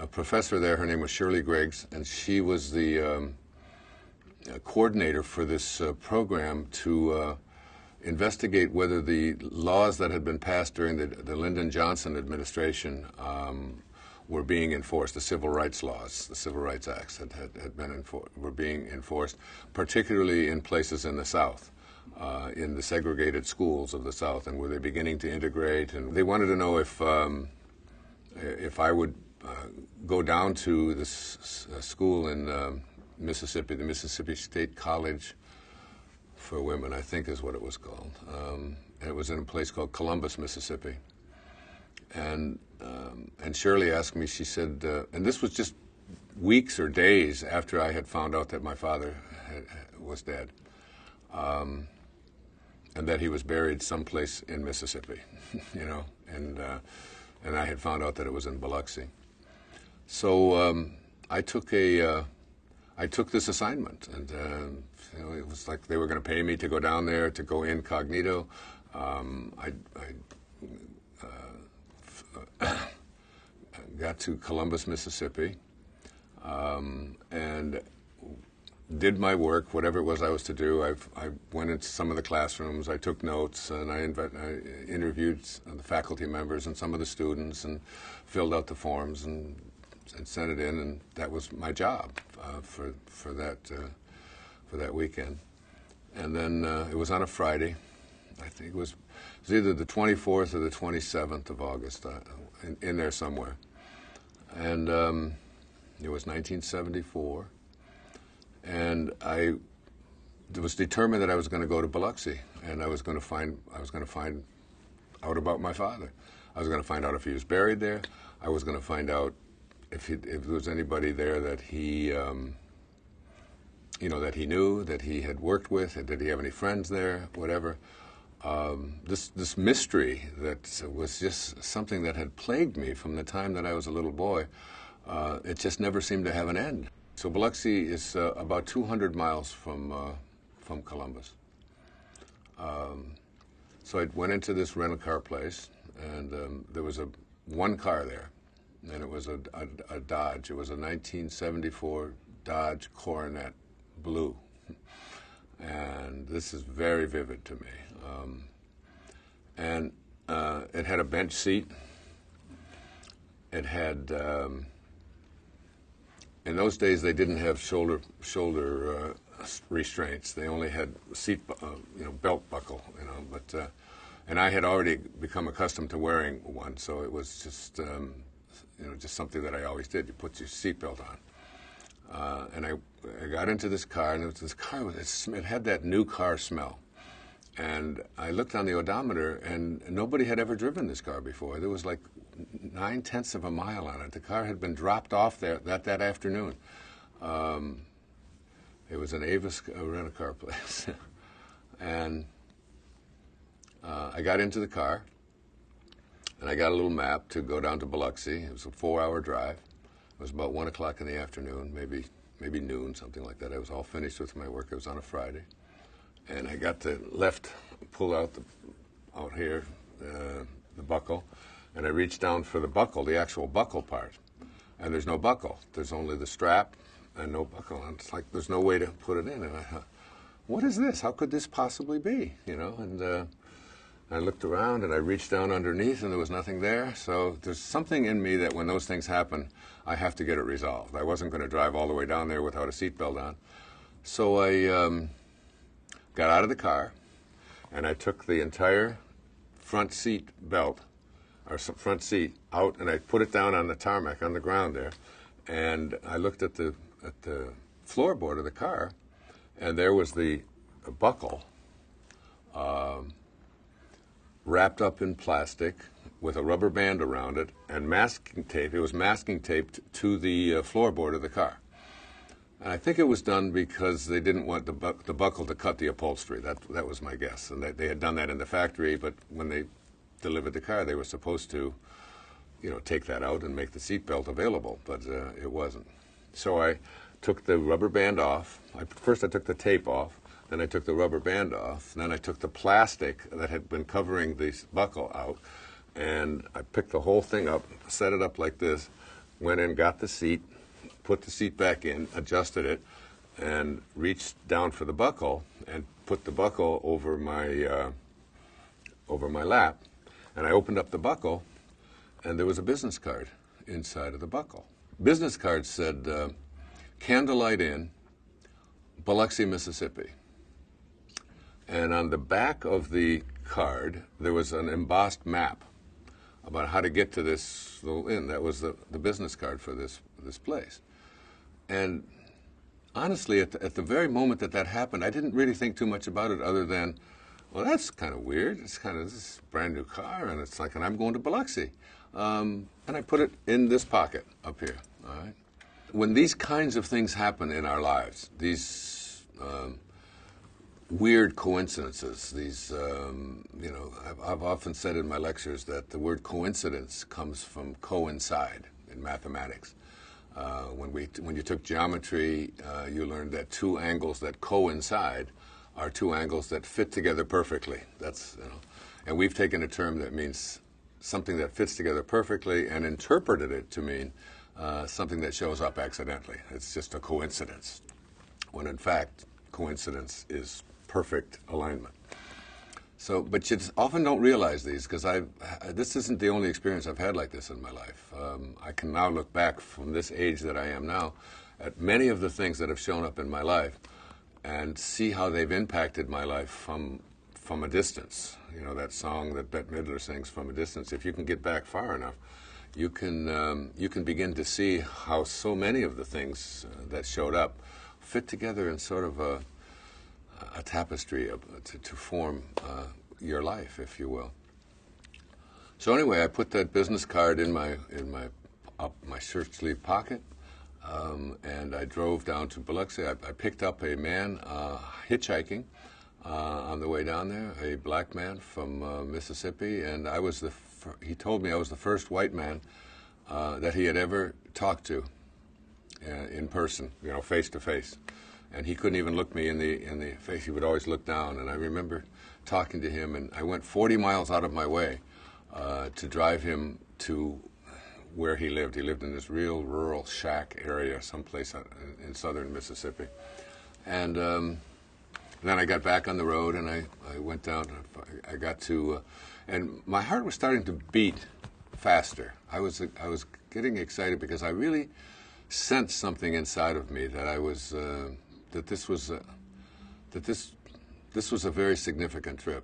professor there. Her name was Shirley Griggs, and she was the coordinator for this program to investigate whether the laws that had been passed during the Lyndon Johnson administration were being enforced. The civil rights laws, the civil rights acts were being enforced, particularly in places in the South, in the segregated schools of the South, and were they beginning to integrate? And they wanted to know if I would go down to this school in Mississippi, the Mississippi State College for women, I think is what it was called. And it was in a place called Columbus, Mississippi. And Shirley asked me, she said, and this was just weeks or days after I had found out that my father was dead, and that he was buried someplace in Mississippi, you know, and I had found out that it was in Biloxi. So I took this assignment, and you know, it was like they were going to pay me to go down there, to go incognito. I got to Columbus, Mississippi, and did my work, whatever it was I was to do. I went into some of the classrooms, I took notes, and I interviewed the faculty members and some of the students, and filled out the forms and sent it in, and that was my job for that weekend. And then it was on a Friday. I think it was either the 24th or the 27th of August, in there somewhere. And it was 1974. And I was determined that I was going to go to Biloxi, and I was going to find out about my father. I was going to find out if he was buried there. I was going to find out if there was anybody there that he, you know, that he knew, that he had worked with, did he have any friends there, whatever. This mystery that was just something that had plagued me from the time that I was a little boy. It just never seemed to have an end. So Biloxi is about 200 miles from Columbus. So I went into this rental car place, and there was one car there, and it was a Dodge. It was a 1974 Dodge Coronet Blue. And this is very vivid to me. And it had a bench seat. It had, in those days they didn't have shoulder restraints. They only had seat, belt buckle, you know. But and I had already become accustomed to wearing one, so it was just, just something that I always did. You put your seatbelt on. And I got into this car, and this car it had that new car smell. And I looked on the odometer, and nobody had ever driven this car before. There was like 9/10 of a mile on it. The car had been dropped off there that afternoon. It was an Avis rent-a-car place. And I got into the car, and I got a little map to go down to Biloxi. It was a 4-hour drive. It was about 1 o'clock in the afternoon, maybe noon, something like that. I was all finished with my work. It was on a Friday. And I got to pull out here, the buckle, and I reached down for the buckle, the actual buckle part. And there's no buckle. There's only the strap and no buckle. And it's like there's no way to put it in. And I thought, what is this? How could this possibly be? You know, and I looked around, and I reached down underneath, and there was nothing there. So there's something in me that when those things happen, I have to get it resolved. I wasn't going to drive all the way down there without a seatbelt on. So I got out of the car, and I took the entire front seat belt, or front seat, out, and I put it down on the tarmac, on the ground there. And I looked at the floorboard of the car, and there was the buckle wrapped up in plastic with a rubber band around it and masking tape. It was masking taped to the floorboard of the car. And I think it was done because they didn't want the buckle to cut the upholstery. That was my guess. And they had done that in the factory, but when they delivered the car, they were supposed to, take that out and make the seatbelt available, but it wasn't. So I took the rubber band off. First I took the tape off, then I took the rubber band off, then I took the plastic that had been covering the buckle out, and I picked the whole thing up, set it up like this, went in, got the seat, put the seat back in, adjusted it, and reached down for the buckle and put the buckle over my lap. And I opened up the buckle, and there was a business card inside of the buckle. Business card said, Candlelight Inn, Biloxi, Mississippi. And on the back of the card, there was an embossed map about how to get to this little inn. That was the business card for this place. And honestly, at the very moment that happened, I didn't really think too much about it other than, well, that's kind of weird. It's kind of this brand new car, and it's like, and I'm going to Biloxi. And I put it in this pocket up here, all right? When these kinds of things happen in our lives, these weird coincidences, these, you know, I've often said in my lectures that the word coincidence comes from coincide in mathematics. When you took geometry, you learned that two angles that coincide are two angles that fit together perfectly. That's, you know, and we've taken a term that means something that fits together perfectly and interpreted it to mean something that shows up accidentally. It's just a coincidence, when in fact, coincidence is perfect alignment. So, but you often don't realize these, because this isn't the only experience I've had like this in my life. I can now look back from this age that I am now at many of the things that have shown up in my life and see how they've impacted my life from a distance. You know, that song that Bette Midler sings, From a Distance. If you can get back far enough, you can begin to see how so many of the things that showed up fit together in sort of a tapestry to form your life, if you will. So anyway, I put that business card in my shirt sleeve pocket, and I drove down to Biloxi. I picked up a man hitchhiking on the way down there, a black man from Mississippi, and he told me I was the first white man that he had ever talked to in person, you know, face to face. And he couldn't even look me in the face. He would always look down. And I remember talking to him, and I went 40 miles out of my way to drive him to where he lived. He lived in this real rural shack area, someplace in southern Mississippi. And then I got back on the road, and I went down. I got to, and my heart was starting to beat faster. I was getting excited because I really sensed something inside of me that I was. That this was a very significant trip.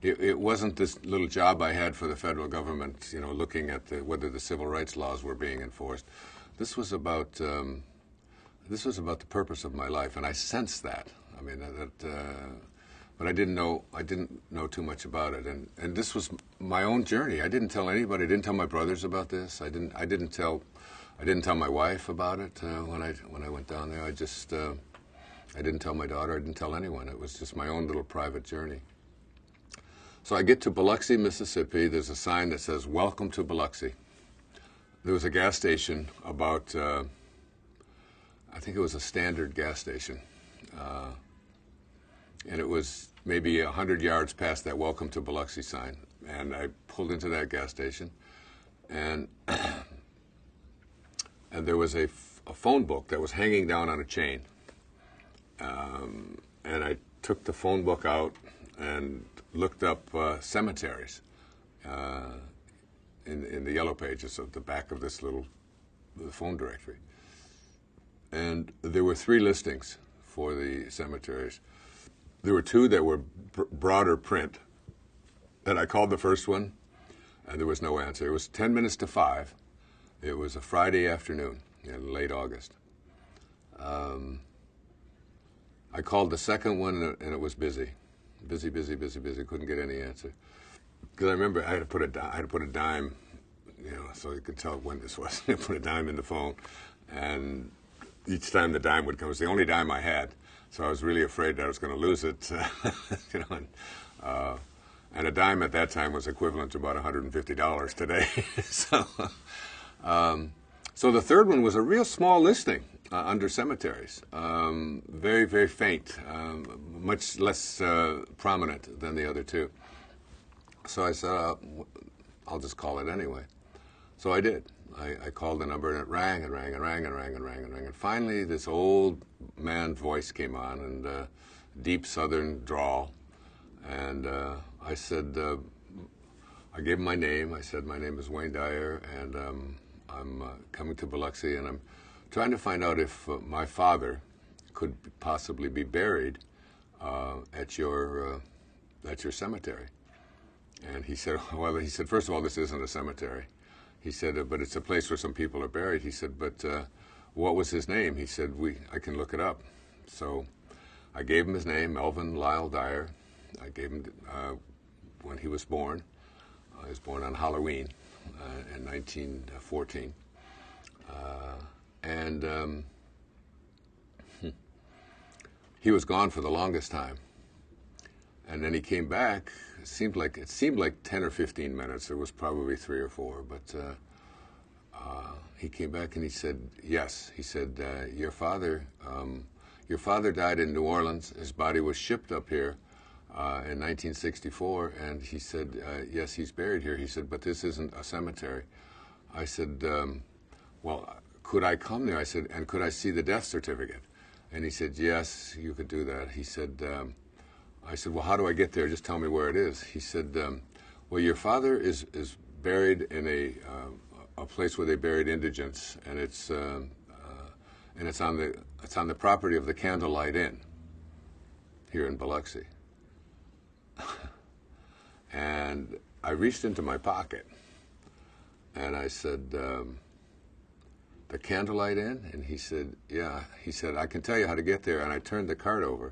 It wasn't this little job I had for the federal government, you know, looking at whether the civil rights laws were being enforced. This was about the purpose of my life, and I sensed that. I mean, but I didn't know too much about it, and this was my own journey. I didn't tell anybody. I didn't tell my brothers about this. I didn't tell my wife about it when I went down there. I didn't tell my daughter. I didn't tell anyone. It was just my own little private journey. So I get to Biloxi, Mississippi. There's a sign that says, "Welcome to Biloxi." There was a gas station about, I think it was a Standard gas station. And it was maybe 100 yards past that "Welcome to Biloxi" sign. And I pulled into that gas station, and there was a phone book that was hanging down on a chain. And I took the phone book out and looked up cemeteries in the yellow pages of the back of this little phone directory. And there were 3 listings for the cemeteries. There were 2 that were broader print, and I called the first one, and there was no answer. It was 10 minutes to 5. It was a Friday afternoon in late August. I called the second one, and it was busy. Busy. Couldn't get any answer. Because I remember I had to put a dime, you know, so you could tell when this was. I put a dime in the phone, and each time the dime would come, it was the only dime I had. So I was really afraid that I was going to lose it, you know. And a dime at that time was equivalent to about $150 today. So the third one was a real small listing under cemeteries, very, very faint, much less prominent than the other 2. So I said, I'll just call it anyway. So I did. I called the number, and it rang and rang and rang and rang and rang and rang. And finally, this old man voice came on, and deep southern drawl. And I said, I gave him my name. I said, my name is Wayne Dyer, and I'm coming to Biloxi, and I'm trying to find out if my father could possibly be buried at your cemetery. And he said, well, first of all, this isn't a cemetery. He said, but it's a place where some people are buried. He said, but what was his name? He said, I can look it up. So I gave him his name, Melvin Lyle Dyer. I gave him, when he was born. He was born on Halloween in 1914. He was gone for the longest time. And then he came back. It seemed like 10 or 15 minutes. It was probably 3 or 4, but he came back and he said, yes. He said, your father died in New Orleans. His body was shipped up here in 1964, and he said, yes, he's buried here. He said, but this isn't a cemetery. I said, well, could I come there? I said, and could I see the death certificate? And he said, yes, you could do that. He said, I said, well, how do I get there? Just tell me where it is. He said, well, your father is buried in a place where they buried indigents, and it's on the property of the Candlelight Inn here in Biloxi. And I reached into my pocket and I said, the Candlelight Inn? And he said, yeah. He said, I can tell you how to get there. And I turned the card over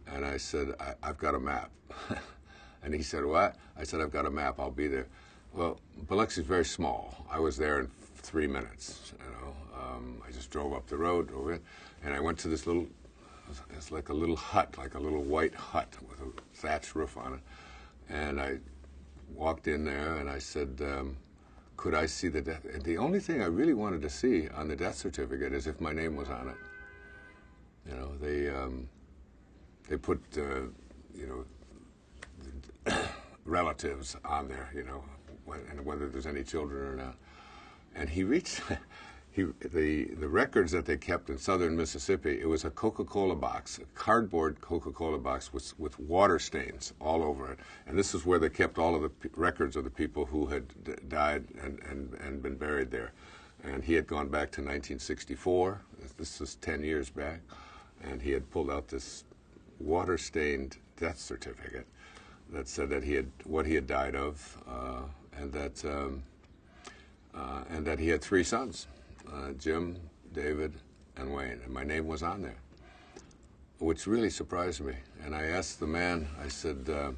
and I said, I've got a map. And he said, what? I said, I've got a map. I'll be there. Well, Biloxi's very small. I was there in 3 minutes, you know. I just drove up the road over it, and I went to this little, it's like a little hut, like a little white hut with a thatched roof on it. And I walked in there and I said, could I see the death? And the only thing I really wanted to see on the death certificate is if my name was on it. You know, they put, you know, relatives on there, you know, and whether there's any children or not. And he reached, the records that they kept in southern Mississippi, it was a Coca-Cola box, a cardboard Coca-Cola box with water stains all over it. And this is where they kept all of the records of the people who had died and been buried there. And he had gone back to 1964. This was 10 years back. And he had pulled out this water-stained death certificate that said that what he had died of, and that he had 3 sons, Jim, David, and Wayne, and my name was on there, which really surprised me. And I asked the man, I said, do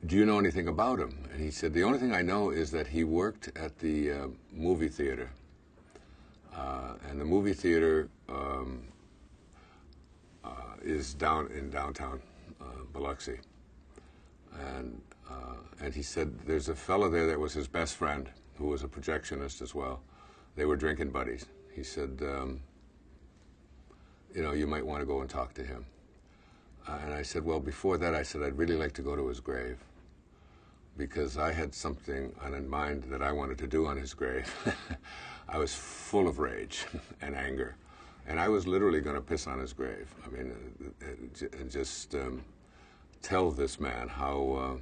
you know anything about him? And he said, the only thing I know is that he worked at the movie theater, and the movie theater is down in downtown Biloxi. And he said there's a fellow there that was his best friend who was a projectionist as well. They were drinking buddies. He said, you know, you might want to go and talk to him. And I said, well, before that, I said, I'd really like to go to his grave because I had something in mind that I wanted to do on his grave. I was full of rage and anger. And I was literally going to piss on his grave. I mean, and just tell this man how,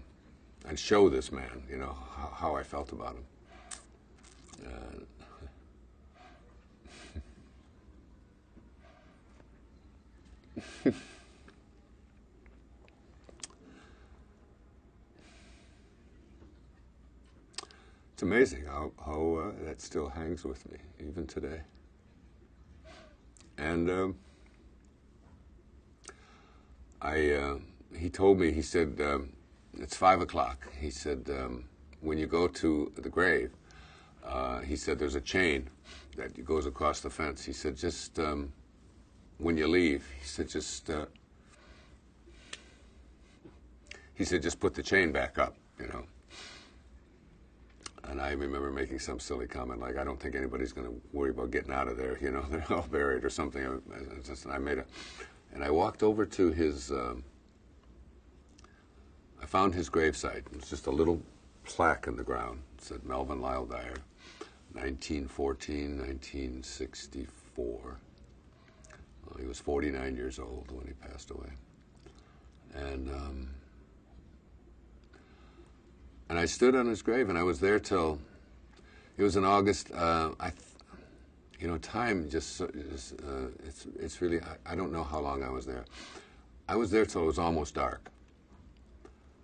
and show this man, you know, how I felt about him. It's amazing how that still hangs with me, even today. And he told me, he said, it's 5 o'clock. He said, when you go to the grave, he said, there's a chain that goes across the fence. He said, just when you leave, he said, just put the chain back up, you know. And I remember making some silly comment like, I don't think anybody's going to worry about getting out of there, you know, they're all buried or something. And I walked over to his, I found his gravesite. It was just a little plaque in the ground. It said Melvin Lyle Dyer, 1914, 1964. He was 49 years old when he passed away. And I stood on his grave, and I was there till, it was in August. You know, time just it's really, I don't know how long I was there. I was there till it was almost dark.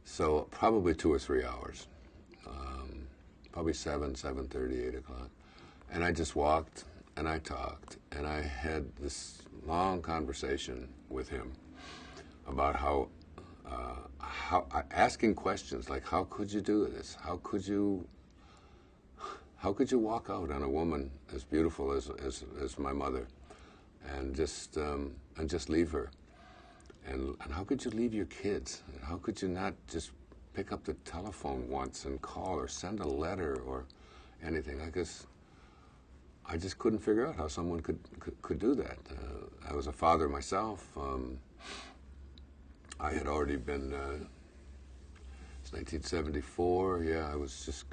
So probably 2 or 3 hours. probably 7:30, 8 o'clock. And I just walked and I talked and I had this long conversation with him about how asking questions like, how could you do this? How could you walk out on a woman as beautiful as my mother and just leave her? And how could you leave your kids? And how could you not just pick up the telephone once and call or send a letter or anything? I just couldn't figure out how someone could do that. I was a father myself. I had already been. It's 1974. Yeah, I was just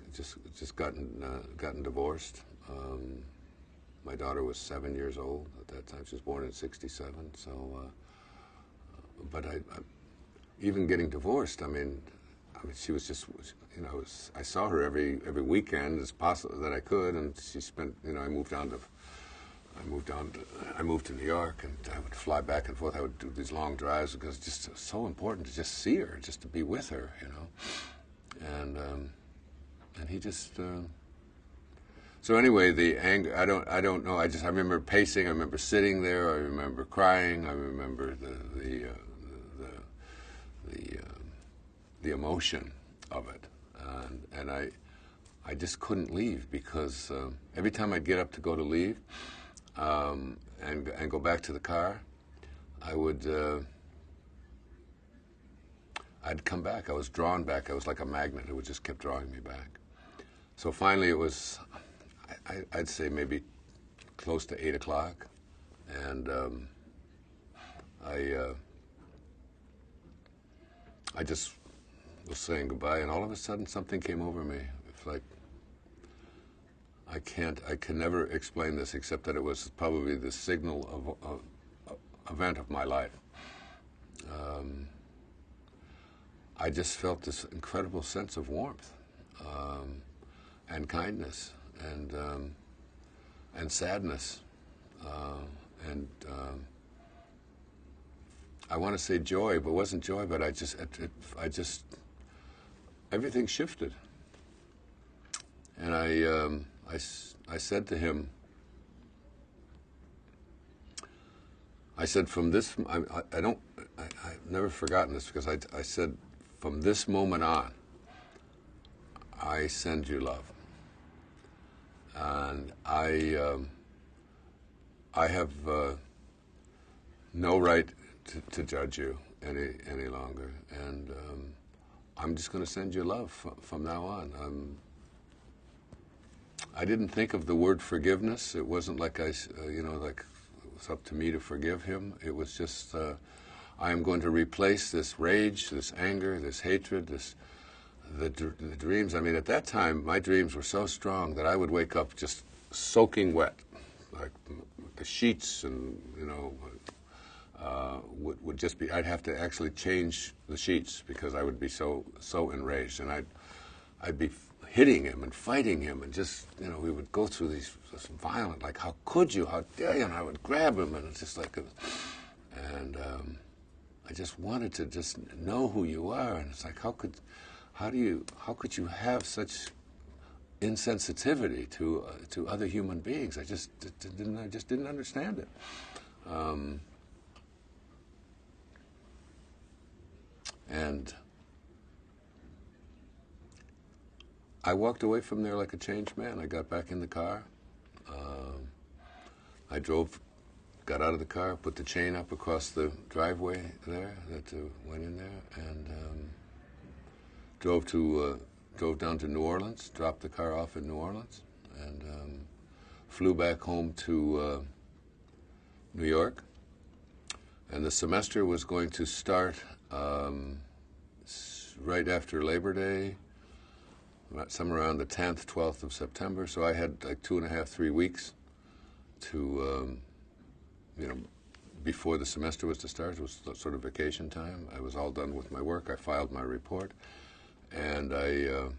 gotten divorced. My daughter was 7 years old at that time. She was born in '67. So, but even getting divorced, I mean, she was just, you know, I saw her every weekend as possible that I could, and she spent, you know, I moved to New York, and I would fly back and forth. I would do these long drives because it's just so important to just see her, just to be with her, you know. And he just. So anyway, the anger. I don't know. I remember pacing. I remember sitting there. I remember crying. I remember the emotion of it, and I just couldn't leave because every time I'd get up to go to leave and go back to the car, I'd come back. I was drawn back. I was like a magnet. It would just kept drawing me back. So finally, it was, I'd say maybe close to 8 o'clock, and I just was saying goodbye, and all of a sudden something came over me. It's like I can never explain this except that it was probably the signal of event of my life. I just felt this incredible sense of warmth and kindness and sadness and I want to say joy, but it wasn't joy. But I just everything shifted, and I said to him, I said, from this, I've never forgotten this because I said, from this moment on, I send you love, and I have no right to judge you any longer, and I'm just going to send you love from now on. I didn't think of the word forgiveness. It wasn't like like it was up to me to forgive him. It was just I am going to replace this rage, this anger, this hatred, the dreams. I mean, at that time, my dreams were so strong that I would wake up just soaking wet, like the sheets, and would just be. I'd have to actually change the sheets because I would be so enraged, and I'd be hitting him and fighting him, and just we would go through this violent, like, how could you, how dare you, and I would grab him, and it's just like I just wanted to just know who you are, and it's like how could you have such insensitivity to other human beings? I just didn't understand it. And I walked away from there like a changed man. I got back in the car. I got out of the car, put the chain up across the driveway there that went in there, and drove down to New Orleans, dropped the car off in New Orleans, and flew back home to New York. And the semester was going to start right after Labor Day, somewhere around the 10th, 12th of September. So I had like 2.5, 3 weeks to, before the semester was to start. It was sort of vacation time. I was all done with my work. I filed my report, and I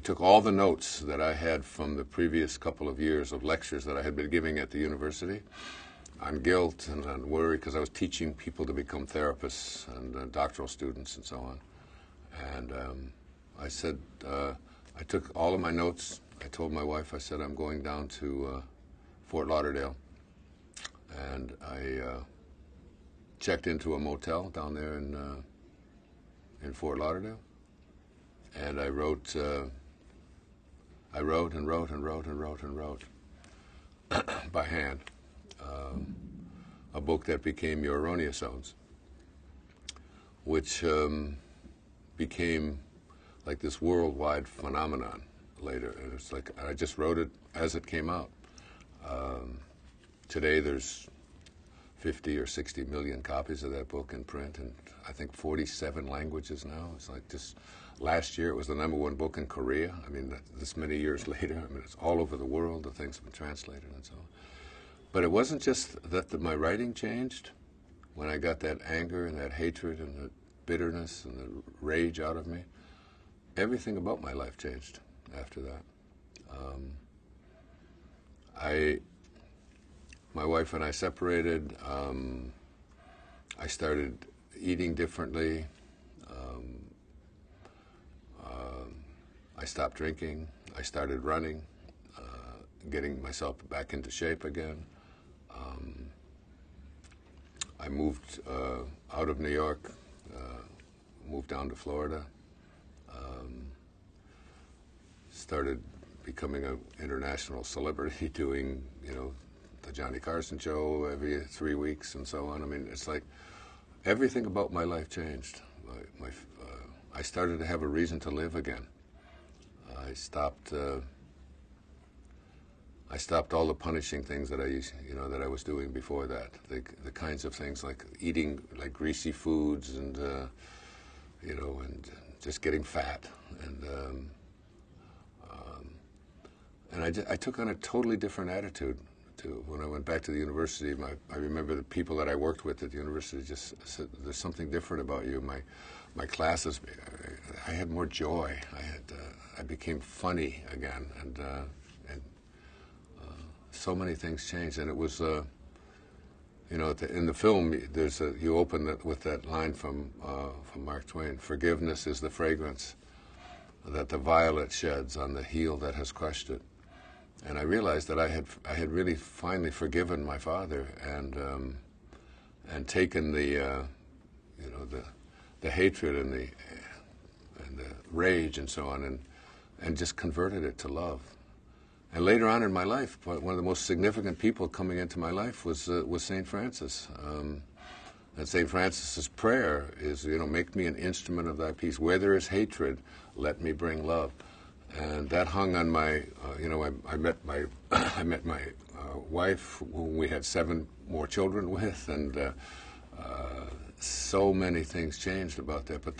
took all the notes that I had from the previous couple of years of lectures that I had been giving at the university on guilt and on worry, because I was teaching people to become therapists and doctoral students and so on. And I said, I took all of my notes. I told my wife, I said, I'm going down to Fort Lauderdale. And I checked into a motel down there in Fort Lauderdale. And I wrote and wrote and wrote and wrote and wrote by hand a book that became Your Erroneous Zones, which became like this worldwide phenomenon later. And it's like I just wrote it as it came out. Today there's 50 or 60 million copies of that book in print, and I think 47 languages now. It's like just last year it was the #1 book in Korea. I mean, this many years later, I mean, it's all over the world. The things have been translated and so on. But it wasn't just that my writing changed when I got that anger and that hatred and the bitterness and the rage out of me. Everything about my life changed after that. My wife and I separated. I started eating differently. I stopped drinking. I started running, getting myself back into shape again. I moved out of New York, moved down to Florida, started becoming an international celebrity, doing, the Johnny Carson show every 3 weeks and so on. I mean, it's like everything about my life changed. I started to have a reason to live again. I stopped all the punishing things that that I was doing before that. The kinds of things like eating like greasy foods and and just getting fat and I took on a totally different attitude when I went back to the university. I remember the people that I worked with at the university just said, "There's something different about you." My classes, I had more joy. I became funny again, and so many things changed. And it was, in the film, you open with that line from Mark Twain: "Forgiveness is the fragrance that the violet sheds on the heel that has crushed it." And I realized that I had really finally forgiven my father and taken the hatred and the rage and so on and just converted it to love. And later on in my life, one of the most significant people coming into my life was St. Francis. And St. Francis's prayer is, "Make me an instrument of thy peace. Where there is hatred, let me bring love." And that hung on my, I met my wife, whom we had 7 more children with, and so many things changed about that. But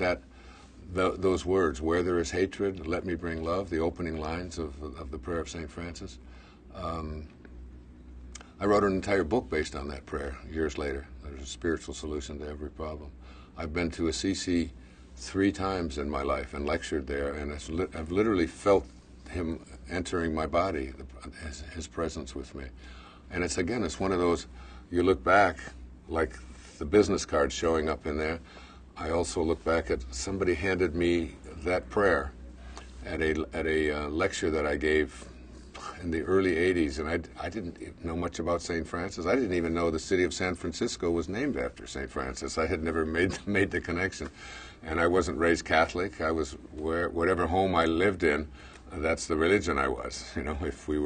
those words, "Where there is hatred, let me bring love," the opening lines of the prayer of St. Francis, I wrote an entire book based on that prayer years later. There's a spiritual solution to every problem. I've been to Assisi 3 times in my life and lectured there, and I've literally felt him entering my body, his presence with me. And it's one of those, you look back, like the business card showing up in there. I also look back at somebody handed me that prayer at a lecture that I gave in the early 80s, and I didn't know much about St. Francis. I didn't even know the city of San Francisco was named after St. Francis. I had never made the connection. And I wasn't raised Catholic. I was whatever home I lived in, that's the religion I was. If we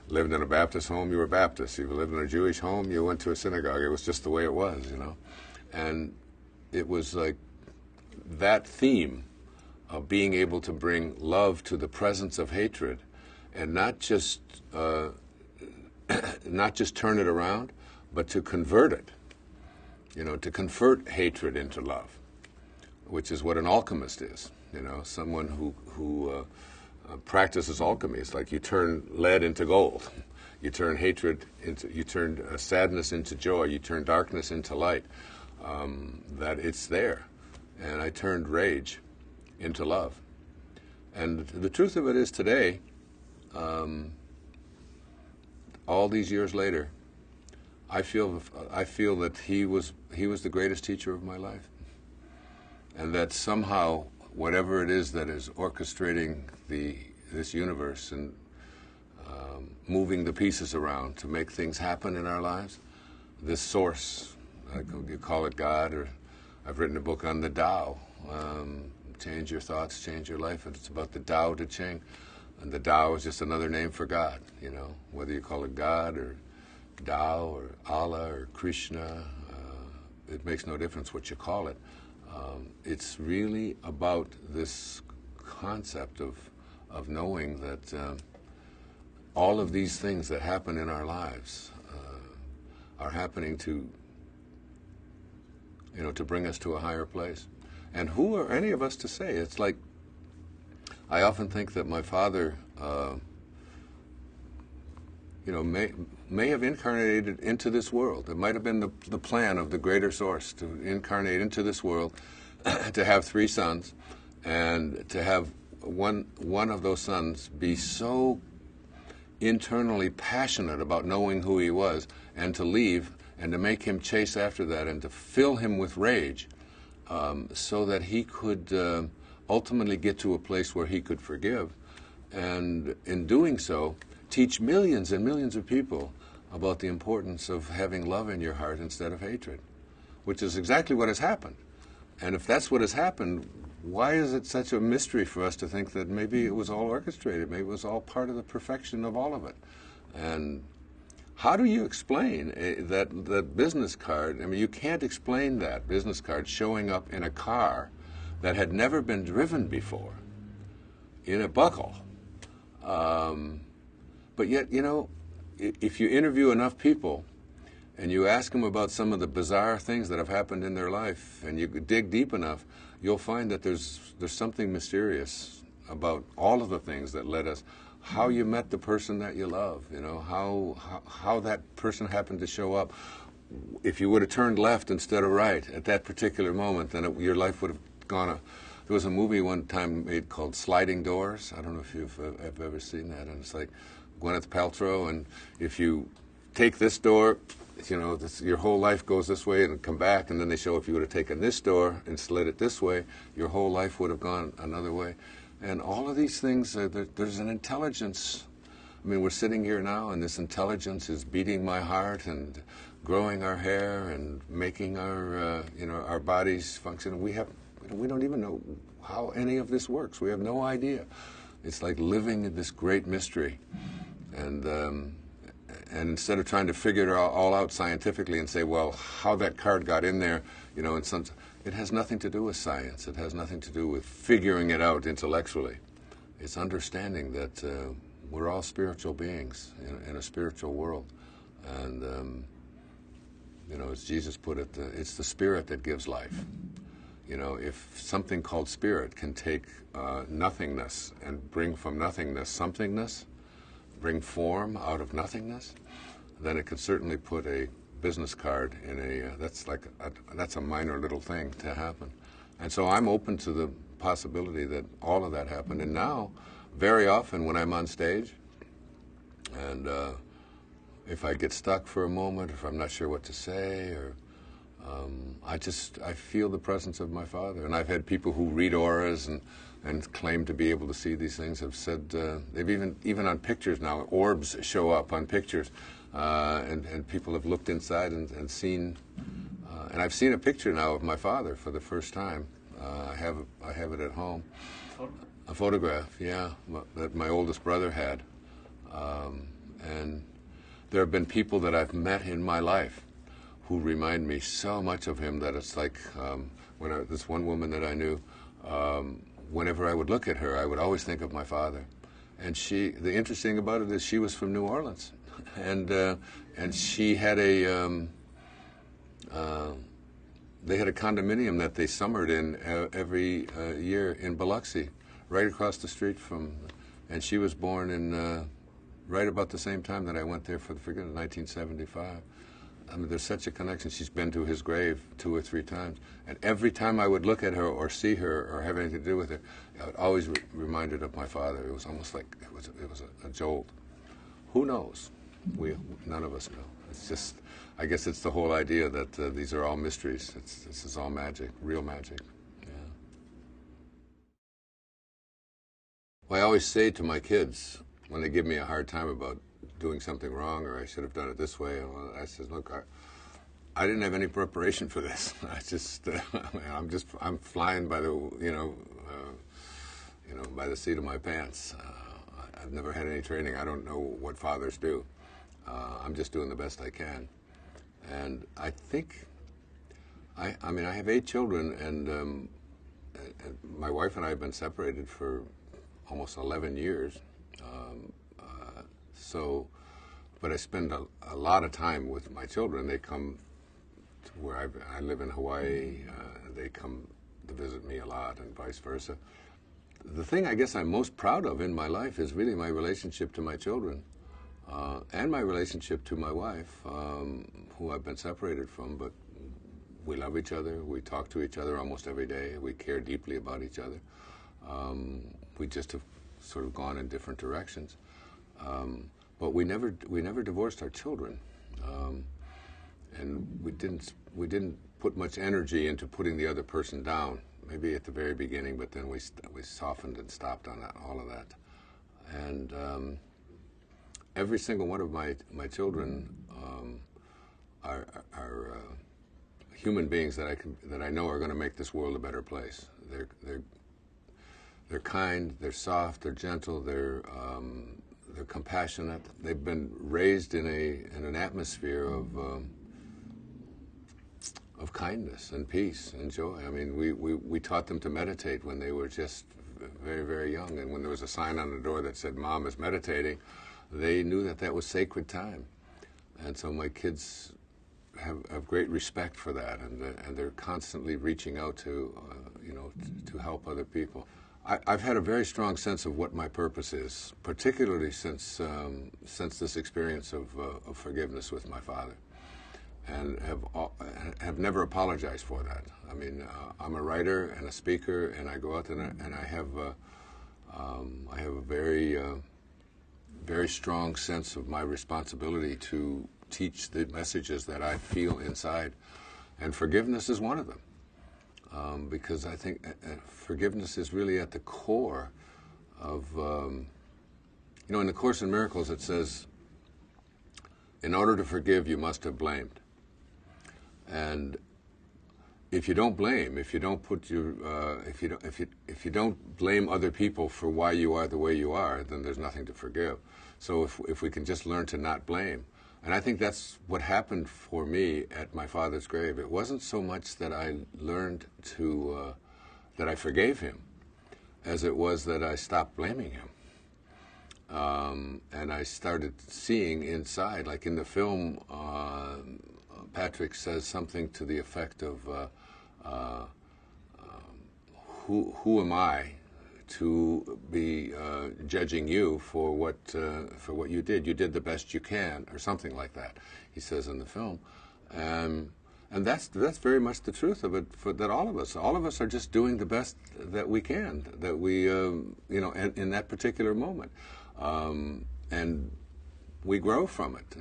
lived in a Baptist home, you were Baptist. If you lived in a Jewish home, you went to a synagogue. It was just the way it was, And it was like that theme of being able to bring love to the presence of hatred, and not just turn it around, but to convert it. To convert hatred into love, which is what an alchemist is. Someone who practices alchemy. It's like you turn lead into gold. You turn you turn sadness into joy. You turn darkness into light. That it's there. And I turned rage into love. And the truth of it is today, all these years later, I feel that he was the greatest teacher of my life. And that somehow whatever it is that is orchestrating this universe and moving the pieces around to make things happen in our lives, this source, you call it God, or I've written a book on the Tao, change your thoughts, change your life, and it's about the Tao Te Ching. And the Tao is just another name for God, you know, whether you call it God or Tao or Allah or Krishna, it makes no difference what you call it. It's really about this concept of knowing that all of these things that happen in our lives are happening to, you know, to bring us to a higher place. And who are any of us to say? It's like, I often think that my father, you know, may have incarnated into this world. It might have been the plan of the greater source to incarnate into this world, to have 3 sons, and to have one of those sons be so internally passionate about knowing who he was, and to leave, and to make him chase after that, and to fill him with rage, so that he could ultimately get to a place where he could forgive, and in doing so, teach millions and millions of people about the importance of having love in your heart instead of hatred, which is exactly what has happened. And if that's what has happened, why is it such a mystery for us to think that maybe it was all orchestrated, maybe it was all part of the perfection of all of it? And how do you explain that business card? I mean, you can't explain that business card showing up in a car that had never been driven before, in a buckle. But yet, you know, if you interview enough people and you ask them about some of the bizarre things that have happened in their life, and you dig deep enough, you'll find that there's something mysterious about all of the things that led us. How you met the person that you love, you know, how that person happened to show up. If you would have turned left instead of right at that particular moment, then your life would have gone. There was a movie one time made called Sliding Doors. I don't know if you've ever seen that, and it's like Gwyneth Paltrow, and if you take this door, you know, your whole life goes this way and come back, and then they show if you would have taken this door and slid it this way, your whole life would have gone another way. And all of these things, there's an intelligence. I mean, we're sitting here now, and this intelligence is beating my heart and growing our hair and making our, you know, our bodies function. We don't even know how any of this works. We have no idea. It's like living in this great mystery. And instead of trying to figure it all out scientifically and say, well, how that card got in there, you know, it has nothing to do with science. It has nothing to do with figuring it out intellectually. It's understanding that we're all spiritual beings in a spiritual world. And, you know, as Jesus put it, it's the spirit that gives life. You know, if something called spirit can take nothingness and bring from nothingness somethingness, bring form out of nothingness, then it could certainly put a business card in a, that's a minor little thing to happen. And so I'm open to the possibility that all of that happened. And now, very often when I'm on stage, and if I get stuck for a moment, if I'm not sure what to say, or I feel the presence of my Father. And I've had people who read auras and claim to be able to see these things have said, they've even on pictures now, orbs show up on pictures, and people have looked inside and seen, and I've seen a picture now of my father for the first time. I have it at home. A photograph, yeah, that my oldest brother had. And there have been people that I've met in my life who remind me so much of him that it's like, this one woman that I knew, whenever I would look at her, I would always think of my father. And the interesting about it is she was from New Orleans, and she had they had a condominium that they summered in every year in Biloxi, right across the street from, and she was born in right about the same time that I went there for the 1975. I mean, there's such a connection. She's been to his grave 2 or 3 times. And every time I would look at her or see her or have anything to do with her, I was always reminded of my father. It was almost like it was a jolt. Who knows? None of us know. It's just, I guess it's the whole idea that these are all mysteries. This is all magic, real magic. Well, I always say to my kids when they give me a hard time about doing something wrong or I should have done it this way, I said, look, I didn't have any preparation for this. I just, I'm flying by the, by the seat of my pants. I've never had any training. I don't know what fathers do. I'm just doing the best I can. And I think, I have 8 children, and my wife and I have been separated for almost 11 years. But I spend a lot of time with my children. They come to where I live in Hawaii. They come to visit me a lot, and vice versa. The thing I guess I'm most proud of in my life is really my relationship to my children, and my relationship to my wife, who I've been separated from, but we love each other. We talk to each other almost every day. We care deeply about each other. We just have sort of gone in different directions. But we never divorced our children, and we didn't put much energy into putting the other person down. Maybe at the very beginning, but then we softened and stopped on all of that. And every single one of my children are human beings that I know are going to make this world a better place. They're kind, they're soft, they're gentle, they're compassionate. They've been raised in an atmosphere of kindness and peace and joy. I mean, we taught them to meditate when they were just very, very young, and when there was a sign on the door that said "Mom is meditating," they knew that was sacred time. And so my kids have great respect for that, and they're constantly reaching out to to help other people. I've had a very strong sense of what my purpose is, particularly since this experience of forgiveness with my father, and have never apologized for that. I mean, I'm a writer and a speaker, and I go out and I have a very very strong sense of my responsibility to teach the messages that I feel inside, and forgiveness is one of them. Because I think forgiveness is really at the core of, in the Course in Miracles it says, in order to forgive, you must have blamed. And if you don't blame, if you don't put if you don't blame other people for why you are the way you are, then there's nothing to forgive. So if we can just learn to not blame. And I think that's what happened for me at my father's grave. It wasn't so much that I learned that I forgave him, as it was that I stopped blaming him. And I started seeing inside, like in the film, Patrick says something to the effect of, who am I to be judging you for what you did? You did the best you can, or something like that. He says in the film, and that's very much the truth of it. That all of us are just doing the best that we can, that we in that particular moment, and we grow from it.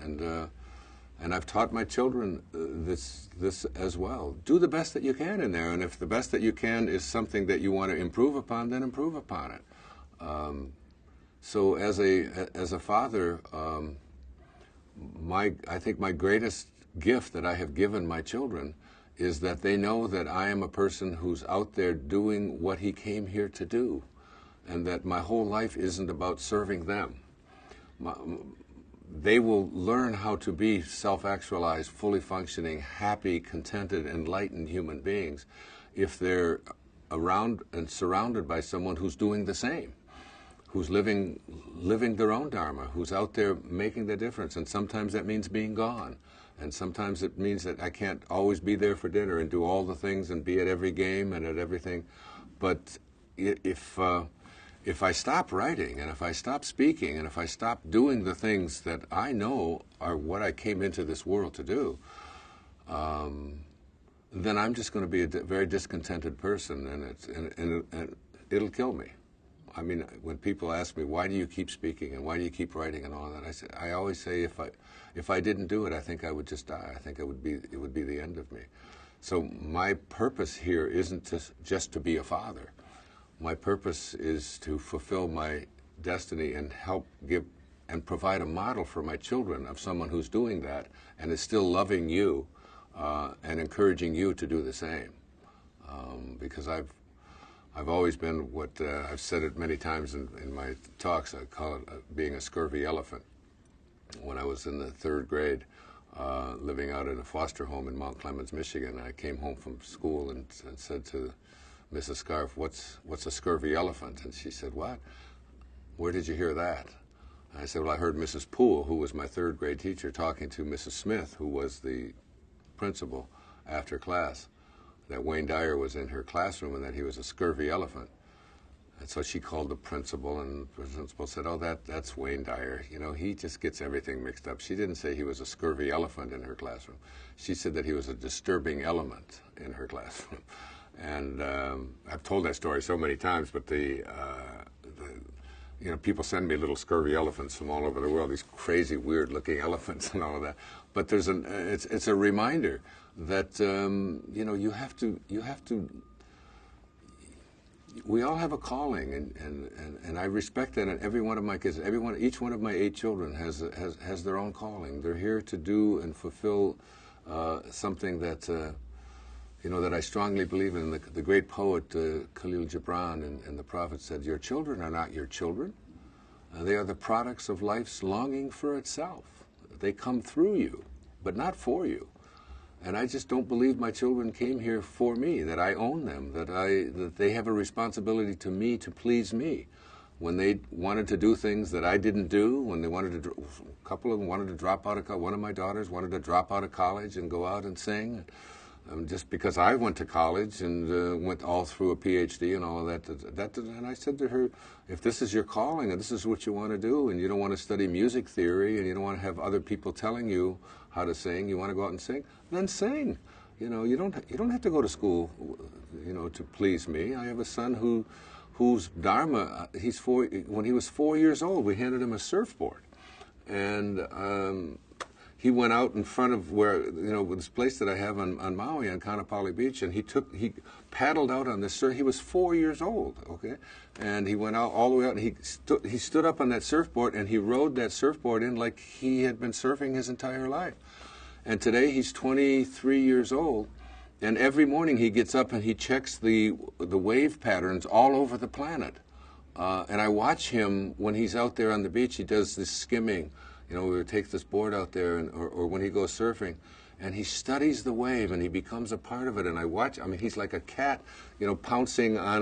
And I've taught my children this as well. Do the best that you can in there, and if the best that you can is something that you want to improve upon, then improve upon it. So as a father, I think my greatest gift that I have given my children is that they know that I am a person who's out there doing what he came here to do, and that my whole life isn't about serving them. They will learn how to be self-actualized, fully functioning, happy, contented, enlightened human beings if they're around and surrounded by someone who's doing the same, who's living their own dharma, who's out there making the difference. And sometimes that means being gone, and sometimes it means that I can't always be there for dinner and do all the things and be at every game and at everything. But if I stop writing, and if I stop speaking, and if I stop doing the things that I know are what I came into this world to do, then I'm just going to be a very discontented person, and it'll kill me. I mean, when people ask me, why do you keep speaking, and why do you keep writing and all that, I always say, if I didn't do it, I think I would just die. I think it would be the end of me. So my purpose here isn't just to be a father. My purpose is to fulfill my destiny and help give and provide a model for my children of someone who's doing that and is still loving you and encouraging you to do the same. Because I've always been what I've said it many times in my talks. I call it being a scurvy elephant. When I was in the 3rd grade, living out in a foster home in Mount Clemens, Michigan, I came home from school and said to Mrs. Scarf, "What's a scurvy elephant?" And she said, "What? Where did you hear that?" And I said, "Well, I heard Mrs. Poole, who was my 3rd grade teacher, talking to Mrs. Smith, who was the principal, after class, that Wayne Dyer was in her classroom and that he was a scurvy elephant." And so she called the principal, and the principal said, "Oh, that's Wayne Dyer. You know, he just gets everything mixed up." She didn't say he was a scurvy elephant in her classroom. She said that he was a disturbing element in her classroom. And I've told that story so many times, but you know, people send me little scurvy elephants from all over the world, these crazy, weird-looking elephants and all of that. But there's it's a reminder that you know, you have to. We all have a calling, and I respect that in every one of my kids. Each one of my 8 children has their own calling. They're here to do and fulfill something that you know, that I strongly believe in. The great poet Khalil Gibran and the Prophet said, "Your children are not your children. They are the products of life's longing for itself. They come through you, but not for you." And I just don't believe my children came here for me, that I own them, that they have a responsibility to me to please me. When they wanted to do things that I didn't do, when they wanted to, a couple of them wanted to drop out of college. One of my daughters wanted to drop out of college and go out and sing. Just because I went to college and went all through a PhD and all of that, and I said to her, if this is your calling and this is what you want to do, and you don't want to study music theory and you don't want to have other people telling you how to sing, you want to go out and sing, then sing. You know, you don't have to go to school, you know, to please me. I have a son whose dharma, when he was 4 years old, we handed him a surfboard, and he went out in front of where, you know, this place that I have on Maui, on Kaanapali Beach, and he paddled out on this surf. He was 4 years old, okay? And he went out all the way out, and he stood up on that surfboard, and he rode that surfboard in like he had been surfing his entire life. And today he's 23 years old, and every morning he gets up and he checks the wave patterns all over the planet. And I watch him when he's out there on the beach. He does this skimming. You know, we would take this board out there, or when he goes surfing, and he studies the wave, and he becomes a part of it. And I watch. I mean, he's like a cat, you know, pouncing on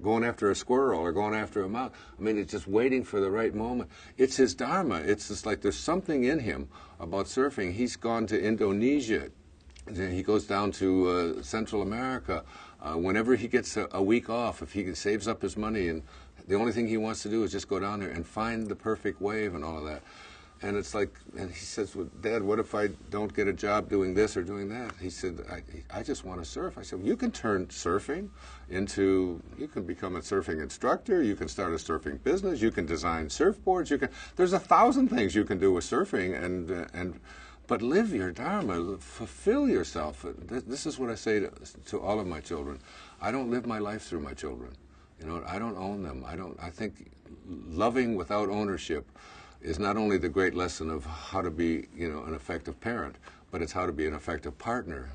going after a squirrel or going after a mouse. I mean, it's just waiting for the right moment. It's his dharma. It's just like there's something in him about surfing. He's gone to Indonesia. He goes down to Central America. Whenever he gets a week off, if he saves up his money, and the only thing he wants to do is just go down there and find the perfect wave and all of that. And it's like, and he says, well, Dad, what if I don't get a job doing this or doing that? He said, I just want to surf. I said, well, you can turn surfing into, you can become a surfing instructor, you can start a surfing business, you can design surfboards, there's 1,000 things you can do with surfing, but live your dharma, fulfill yourself. This is what I say to all of my children. I don't live my life through my children. You know, I don't own them. I think loving without ownership is not only the great lesson of how to be, you know, an effective parent, but it's how to be an effective partner,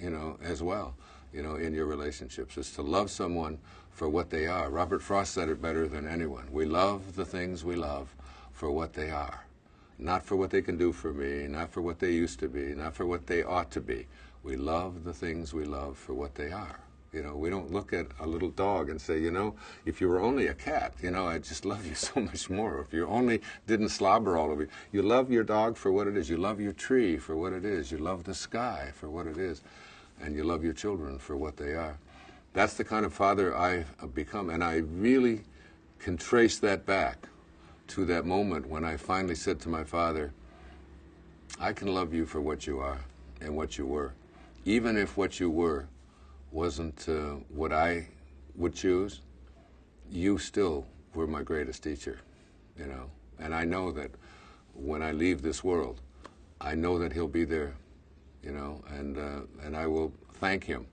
you know, as well, you know, in your relationships. It's to love someone for what they are. Robert Frost said it better than anyone. We love the things we love for what they are. Not for what they can do for me, not for what they used to be, not for what they ought to be. We love the things we love for what they are. You know, we don't look at a little dog and say, you know, if you were only a cat, you know, I'd just love you so much more. If you only didn't slobber all over you. You love your dog for what it is. You love your tree for what it is. You love the sky for what it is. And you love your children for what they are. That's the kind of father I've become. And I really can trace that back to that moment when I finally said to my father, I can love you for what you are and what you were. Even if what you were wasn't what I would choose, you still were my greatest teacher, you know. And I know that when I leave this world, I know that he'll be there, you know, and I will thank him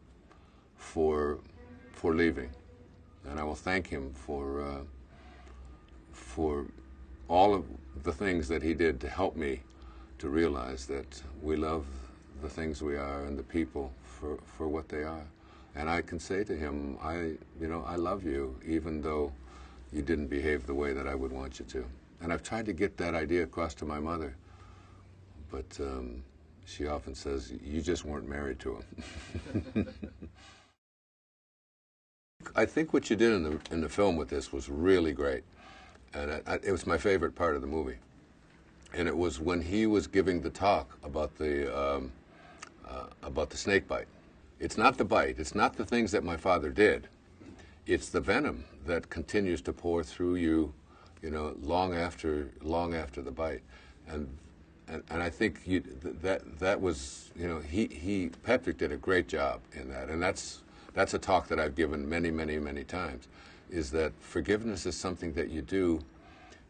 for before leaving, and I will thank him for all of the things that he did to help me to realize that we love the things we are and the people for what they are. And I can say to him, I love you, even though you didn't behave the way that I would want you to. And I've tried to get that idea across to my mother, but she often says, you just weren't married to him. I think what you did in the film with this was really great, and it was my favorite part of the movie. And it was when he was giving the talk about the snake bite. It's not the bite. It's not the things that my father did. It's the venom that continues to pour through you, long after the bite. And I think that was, Patrick did a great job in that. And that's a talk that I've given many, many, many times, is that forgiveness is something that you do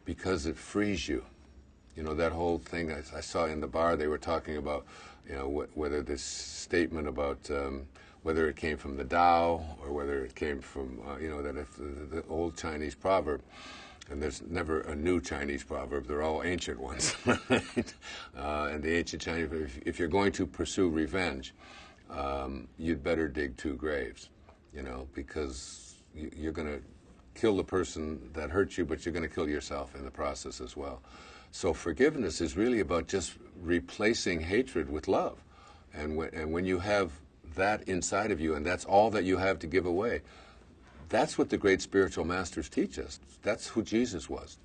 because it frees you. That whole thing I saw in the bar, they were talking about, whether this statement about whether it came from the Tao or whether it came from, that if the old Chinese proverb, and there's never a new Chinese proverb, they're all ancient ones, right? And the ancient Chinese, if you're going to pursue revenge, you'd better dig 2 graves, because you're going to kill the person that hurt you, but you're going to kill yourself in the process as well. So forgiveness is really about just replacing hatred with love. And when you have that inside of you, and that's all that you have to give away, that's what the great spiritual masters teach us. That's who Jesus was.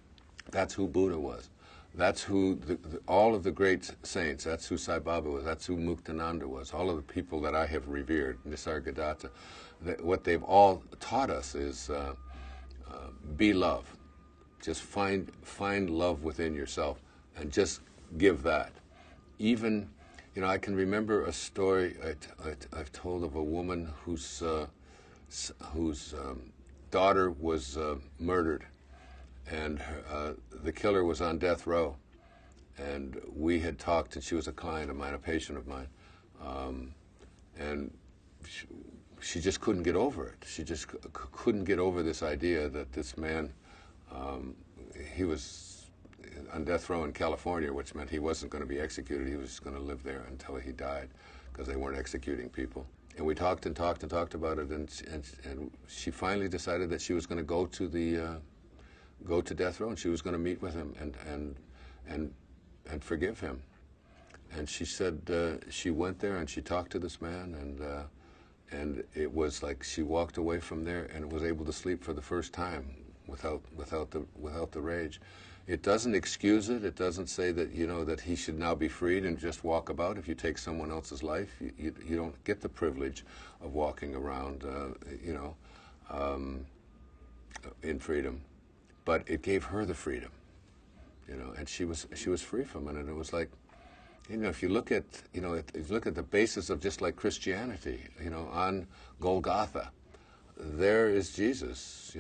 That's who Buddha was. That's who all of the great saints, that's who Sai Baba was, that's who Muktananda was, all of the people that I have revered, Nisargadatta, what they've all taught us is be love. Just find love within yourself and just give that. Even, I can remember a story I've told of a woman whose daughter was murdered, and the killer was on death row. And we had talked, and she was a client of mine, a patient of mine, and she just couldn't get over it. She just couldn't get over this idea that this man, he was on death row in California, which meant he wasn't going to be executed. He was just going to live there until he died, because they weren't executing people. And we talked and talked and talked about it, and she finally decided that she was going to go to death row, and she was going to meet with him and forgive him. And she said she went there and she talked to this man, and it was like she walked away from there and was able to sleep for the first time without the rage. It doesn't excuse it. It doesn't say that that he should now be freed and just walk about. If you take someone else's life, you don't get the privilege of walking around, in freedom. But it gave her the freedom, and she was free from it. And it was like, if you look at the basis of just like Christianity, on Golgotha, there is Jesus,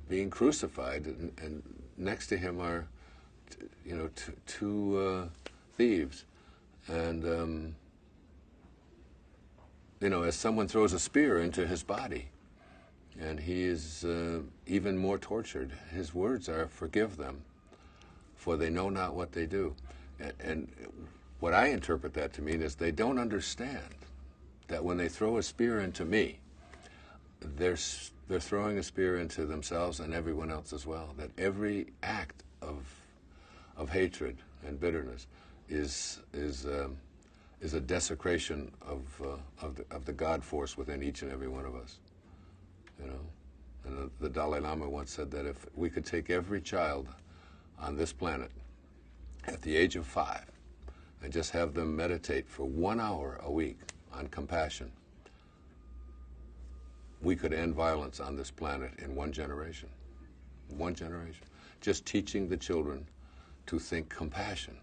being crucified, and next to him are, two thieves, and as someone throws a spear into his body, and he is even more tortured. His words are, "Forgive them, for they know not what they do." And what I interpret that to mean is they don't understand that when they throw a spear into me, they're throwing a spear into themselves and everyone else as well. That every act of hatred and bitterness is a desecration of the God force within each and every one of us. And the Dalai Lama once said that if we could take every child on this planet at the age of 5 and just have them meditate for 1 hour a week on compassion, we could end violence on this planet in 1 generation. 1 generation. Just teaching the children to think compassion,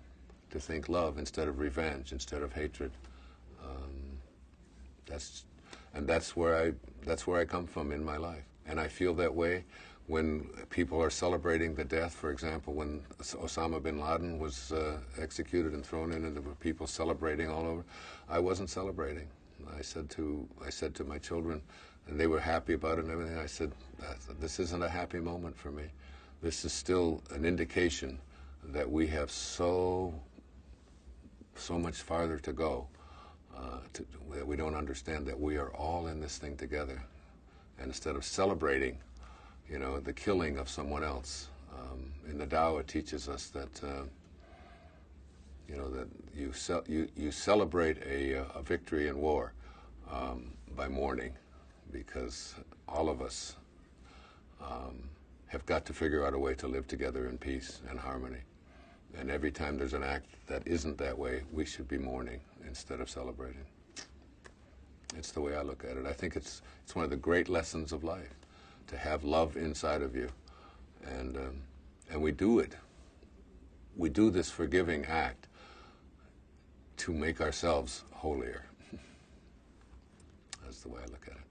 to think love instead of revenge, instead of hatred. That's where I come from in my life. And I feel that way when people are celebrating the death. For example, when Osama bin Laden was executed and thrown in, and there were people celebrating all over, I wasn't celebrating. I said to my children, and they were happy about it and everything. I said, this isn't a happy moment for me. This is still an indication that we have so much farther to go, that we don't understand that we are all in this thing together. And instead of celebrating, you know, the killing of someone else, in the Tao it teaches us that, you know, that you celebrate a victory in war by mourning, because all of us have got to figure out a way to live together in peace and harmony. And every time there's an act that isn't that way, we should be mourning instead of celebrating. It's the way I look at it. I think it's one of the great lessons of life, to have love inside of you. And we do it. We do this forgiving act to make ourselves holier. That's the way I look at it.